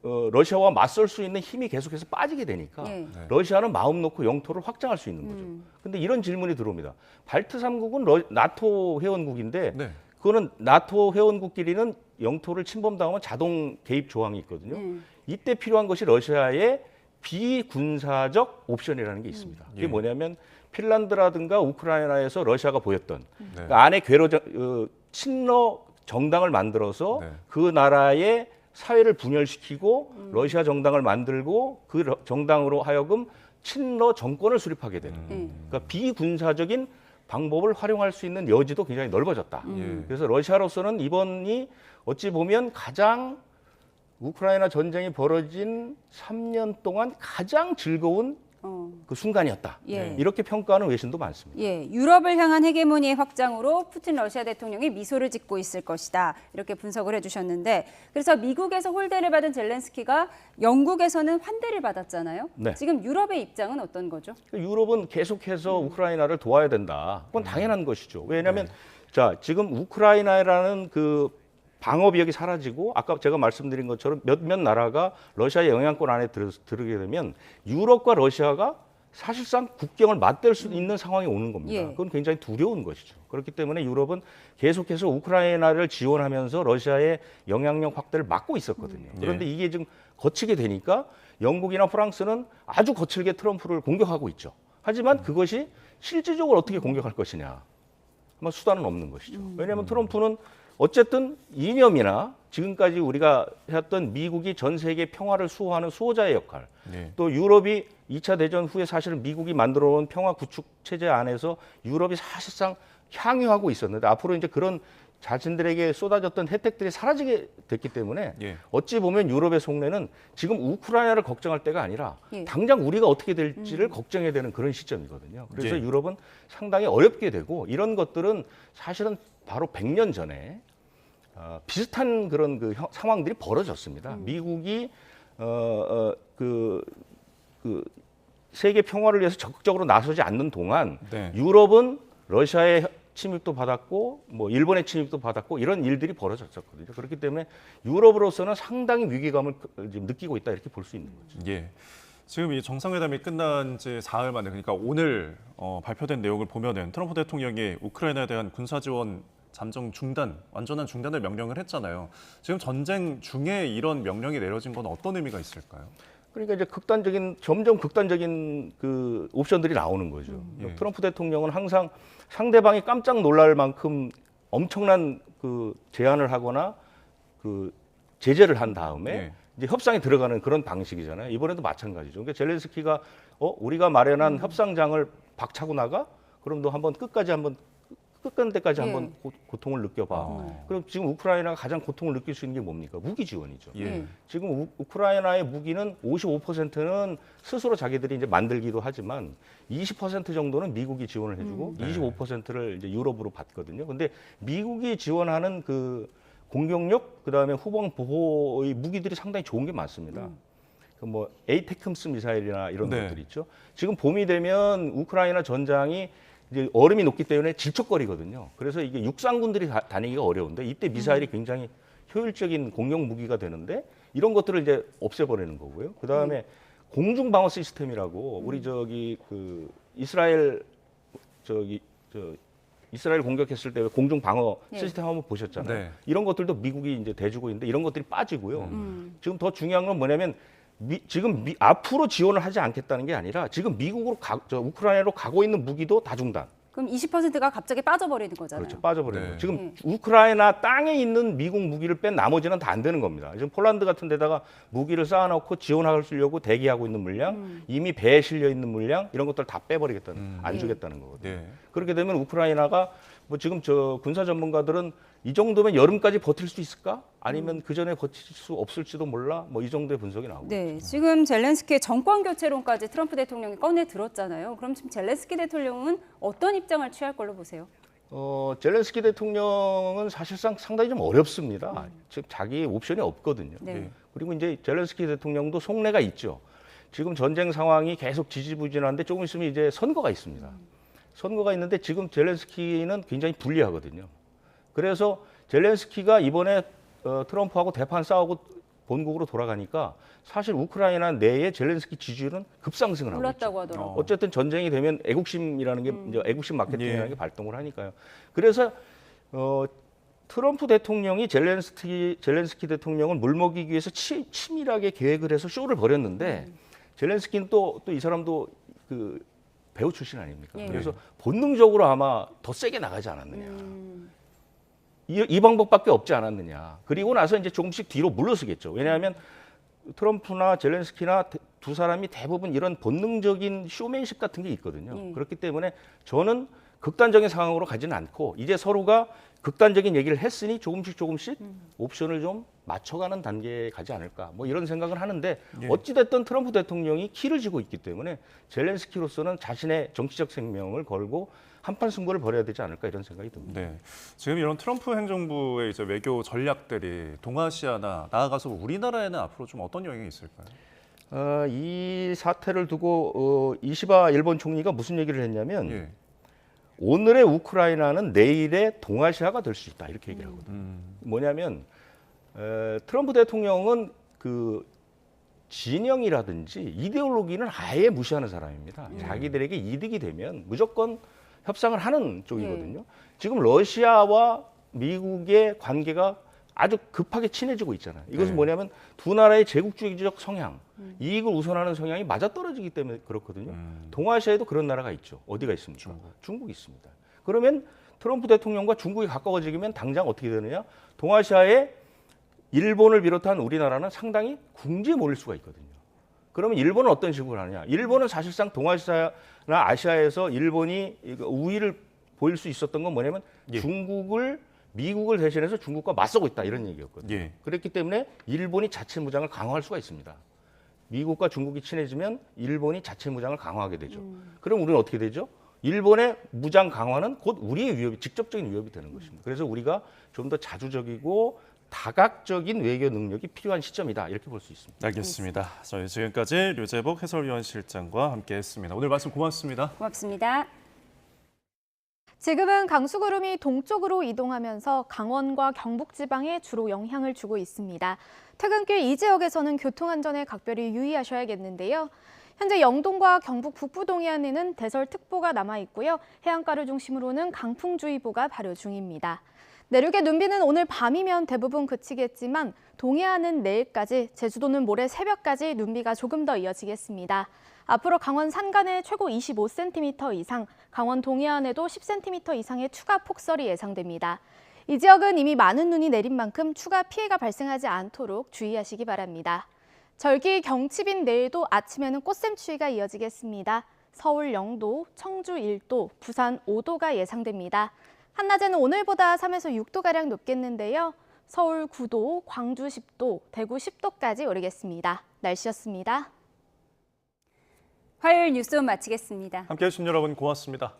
러시아와 맞설 수 있는 힘이 계속해서 빠지게 되니까 러시아는 마음 놓고 영토를 확장할 수 있는 거죠. 근데 이런 질문이 들어옵니다. 발트 3국은 나토 회원국인데 그거는 나토 회원국끼리는 영토를 침범당하면 자동 개입 조항이 있거든요. 이때 필요한 것이 러시아의 비군사적 옵션이라는 게 있습니다. 이게 뭐냐면 핀란드라든가 우크라이나에서 러시아가 보였던 그 안에 친러 정당을 만들어서 그 나라의 사회를 분열시키고 러시아 정당을 만들고 그 정당으로 하여금 친러 정권을 수립하게 되는 그러니까 비군사적인 방법을 활용할 수 있는 여지도 굉장히 넓어졌다. 그래서 러시아로서는 이번이 어찌 보면 가장 우크라이나 전쟁이 벌어진 3년 동안 가장 즐거운 그 순간이었다. 이렇게 평가하는 외신도 많습니다. 유럽을 향한 헤게모니의 확장으로 푸틴 러시아 대통령이 미소를 짓고 있을 것이다. 이렇게 분석을 해주셨는데 그래서 미국에서 홀대를 받은 젤렌스키가 영국에서는 환대를 받았잖아요. 지금 유럽의 입장은 어떤 거죠? 유럽은 계속해서 우크라이나를 도와야 된다. 그건 당연한 것이죠. 왜냐하면 자 지금 우크라이나라는 그 방어비역이 사라지고 아까 제가 말씀드린 것처럼 몇몇 나라가 러시아의 영향권 안에 들어게 되면 유럽과 러시아가 사실상 국경을 맞댈 수 있는 상황이 오는 겁니다. 그건 굉장히 두려운 것이죠. 그렇기 때문에 유럽은 계속해서 우크라이나를 지원하면서 러시아의 영향력 확대를 막고 있었거든요. 그런데 이게 지금 거치게 되니까 영국이나 프랑스는 아주 거칠게 트럼프를 공격하고 있죠. 하지만 그것이 실질적으로 어떻게 공격할 것이냐. 아마 수단은 없는 것이죠. 왜냐하면 트럼프는 어쨌든 이념이나 지금까지 우리가 해왔던 미국이 전 세계 평화를 수호하는 수호자의 역할, 또 유럽이 2차 대전 후에 사실은 미국이 만들어온 평화 구축 체제 안에서 유럽이 사실상 향유하고 있었는데 앞으로 이제 그런 자신들에게 쏟아졌던 혜택들이 사라지게 됐기 때문에 어찌 보면 유럽의 속내는 지금 우크라이나를 걱정할 때가 아니라 당장 우리가 어떻게 될지를 걱정해야 되는 그런 시점이거든요. 그래서 유럽은 상당히 어렵게 되고 이런 것들은 사실은 바로 100년 전에 비슷한 그런 그 상황들이 벌어졌습니다. 미국이 세계 평화를 위해서 적극적으로 나서지 않는 동안 유럽은 러시아의 침입도 받았고 뭐 일본의 침입도 받았고 이런 일들이 벌어졌었거든요. 그렇기 때문에 유럽으로서는 상당히 위기감을 지금 느끼고 있다 이렇게 볼 수 있는 거죠. 지금 이 정상회담이 끝난 지 사흘 만에 그러니까 오늘 발표된 내용을 보면은 트럼프 대통령이 우크라이나에 대한 군사 지원 잠정 중단, 완전한 중단을 명령을 했잖아요. 지금 전쟁 중에 이런 명령이 내려진 건 어떤 의미가 있을까요? 그러니까 이제 점점 극단적인 그 옵션들이 나오는 거죠. 트럼프 대통령은 항상 상대방이 깜짝 놀랄 만큼 엄청난 그 제안을 하거나 그 제재를 한 다음에 이제 협상에 들어가는 그런 방식이잖아요. 이번에도 마찬가지죠. 그러니까 젤렌스키가 우리가 마련한 협상장을 박차고 나가? 그럼 너 한번 끝까지 한번 고통을 느껴봐. 그럼 지금 우크라이나가 가장 고통을 느낄 수 있는 게 뭡니까? 무기 지원이죠. 지금 우크라이나의 무기는 55%는 스스로 자기들이 이제 만들기도 하지만 20% 정도는 미국이 지원을 해주고 25%를 이제 유럽으로 받거든요. 근데 미국이 지원하는 그 공격력, 그다음에 후방 보호의 무기들이 상당히 좋은 게 많습니다. 뭐 에이테크스 미사일이나 이런 것들 있죠. 지금 봄이 되면 우크라이나 전장이 이제 얼음이 녹기 때문에 질척거리거든요. 그래서 이게 육상군들이 다니기가 어려운데 이때 미사일이 굉장히 효율적인 공격 무기가 되는데 이런 것들을 이제 없애버리는 거고요. 그 다음에 공중 방어 시스템이라고 우리 이스라엘 공격했을 때 공중 방어 시스템 한번 보셨잖아요. 이런 것들도 미국이 이제 대주고 있는데 이런 것들이 빠지고요. 지금 더 중요한 건 뭐냐면 앞으로 지원을 하지 않겠다는 게 아니라 지금 미국으로 우크라이나로 가고 있는 무기도 다 중단. 그럼 20%가 갑자기 빠져버리는 거잖아요. 그렇죠. 빠져버리는 거예요. 지금 우크라이나 땅에 있는 미국 무기를 뺀 나머지는 다 안 되는 겁니다. 지금 폴란드 같은 데다가 무기를 쌓아놓고 지원하려고 대기하고 있는 물량, 이미 배에 실려 있는 물량 이런 것들 다 빼버리겠다는, 안 주겠다는 거거든요. 그렇게 되면 우크라이나가 뭐 지금 군사 전문가들은 이 정도면 여름까지 버틸 수 있을까? 아니면 그 전에 버틸 수 없을지도 몰라? 뭐 이 정도의 분석이 나오고 있습니다. 지금 젤렌스키의 정권 교체론까지 트럼프 대통령이 꺼내 들었잖아요. 그럼 지금 젤렌스키 대통령은 어떤 입장을 취할 걸로 보세요? 젤렌스키 대통령은 사실상 상당히 좀 어렵습니다. 즉 자기 옵션이 없거든요. 네. 그리고 이제 젤렌스키 대통령도 속내가 있죠. 지금 전쟁 상황이 계속 지지부진한데 조금 있으면 이제 선거가 있습니다. 선거가 있는데 지금 젤렌스키는 굉장히 불리하거든요. 그래서 젤렌스키가 이번에 트럼프하고 대판 싸우고 본국으로 돌아가니까 사실 우크라이나 내에 젤렌스키 지지율은 급상승을 하고 있죠. 올랐다고 하더라고요. 어쨌든 전쟁이 되면 애국심이라는 게 이제 애국심 마케팅이라는 게 발동을 하니까요. 그래서 트럼프 대통령이 젤렌스키 대통령을 물먹이기 위해서 치밀하게 계획을 해서 쇼를 벌였는데 젤렌스키는 또 이 사람도 그 배우 출신 아닙니까? 예. 그래서 본능적으로 아마 더 세게 나가지 않았느냐. 이 방법밖에 없지 않았느냐. 그리고 나서 이제 조금씩 뒤로 물러서겠죠. 왜냐하면 트럼프나 젤렌스키나 두 사람이 대부분 이런 본능적인 쇼맨십 같은 게 있거든요. 그렇기 때문에 저는 극단적인 상황으로 가지는 않고 이제 서로가 극단적인 얘기를 했으니 조금씩 옵션을 좀 맞춰가는 단계에 가지 않을까. 뭐 이런 생각을 하는데 어찌됐든 트럼프 대통령이 키를 쥐고 있기 때문에 젤렌스키로서는 자신의 정치적 생명을 걸고 한판 승부를 벌여야 되지 않을까 이런 생각이 듭니다. 네, 지금 이런 트럼프 행정부의 이제 외교 전략들이 동아시아나 나아가서 우리나라에는 앞으로 좀 어떤 영향이 있을까요? 이 사태를 두고 이시바 일본 총리가 무슨 얘기를 했냐면 오늘의 우크라이나는 내일의 동아시아가 될 수 있다 이렇게 얘기를 하거든요. 뭐냐면 트럼프 대통령은 그 진영이라든지 이데올로기는 아예 무시하는 사람입니다. 자기들에게 이득이 되면 무조건 협상을 하는 쪽이거든요. 지금 러시아와 미국의 관계가 아주 급하게 친해지고 있잖아요. 이것은 뭐냐면 두 나라의 제국주의적 성향, 이익을 우선하는 성향이 맞아떨어지기 때문에 그렇거든요. 동아시아에도 그런 나라가 있죠. 어디가 있습니까? 중국이 있습니다. 그러면 트럼프 대통령과 중국이 가까워지면 당장 어떻게 되느냐? 동아시아에 일본을 비롯한 우리나라는 상당히 궁지에 몰릴 수가 있거든요. 그러면 일본은 어떤 식으로 하느냐? 일본은 사실상 동아시아나 아시아에서 일본이 우위를 보일 수 있었던 건 뭐냐면 미국을 대신해서 중국과 맞서고 있다 이런 얘기였거든요. 그렇기 때문에 일본이 자체 무장을 강화할 수가 있습니다. 미국과 중국이 친해지면 일본이 자체 무장을 강화하게 되죠. 그럼 우리는 어떻게 되죠? 일본의 무장 강화는 곧 우리의 위협이 직접적인 위협이 되는 것입니다. 그래서 우리가 좀 더 자주적이고 다각적인 외교 능력이 필요한 시점이다 이렇게 볼 수 있습니다. 알겠습니다. 저희 지금까지 류재복 해설위원실장과 함께했습니다. 오늘 말씀 고맙습니다. 고맙습니다. 지금은 강수구름이 동쪽으로 이동하면서 강원과 경북 지방에 주로 영향을 주고 있습니다. 퇴근길 이 지역에서는 교통안전에 각별히 유의하셔야겠는데요. 현재 영동과 경북 북부 동해안에는 대설특보가 남아있고요. 해안가를 중심으로는 강풍주의보가 발효 중입니다. 내륙의 눈비는 오늘 밤이면 대부분 그치겠지만 동해안은 내일까지, 제주도는 모레 새벽까지 눈비가 조금 더 이어지겠습니다. 앞으로 강원 산간에 최고 25cm 이상, 강원 동해안에도 10cm 이상의 추가 폭설이 예상됩니다. 이 지역은 이미 많은 눈이 내린 만큼 추가 피해가 발생하지 않도록 주의하시기 바랍니다. 절기 경칩인 내일도 아침에는 꽃샘추위가 이어지겠습니다. 서울 0도, 청주 1도, 부산 5도가 예상됩니다. 한낮에는 오늘보다 3에서 6도가량 높겠는데요. 서울 9도, 광주 10도, 대구 10도까지 오르겠습니다. 날씨였습니다. 화요일 뉴스온 마치겠습니다. 함께해 주신 여러분 고맙습니다.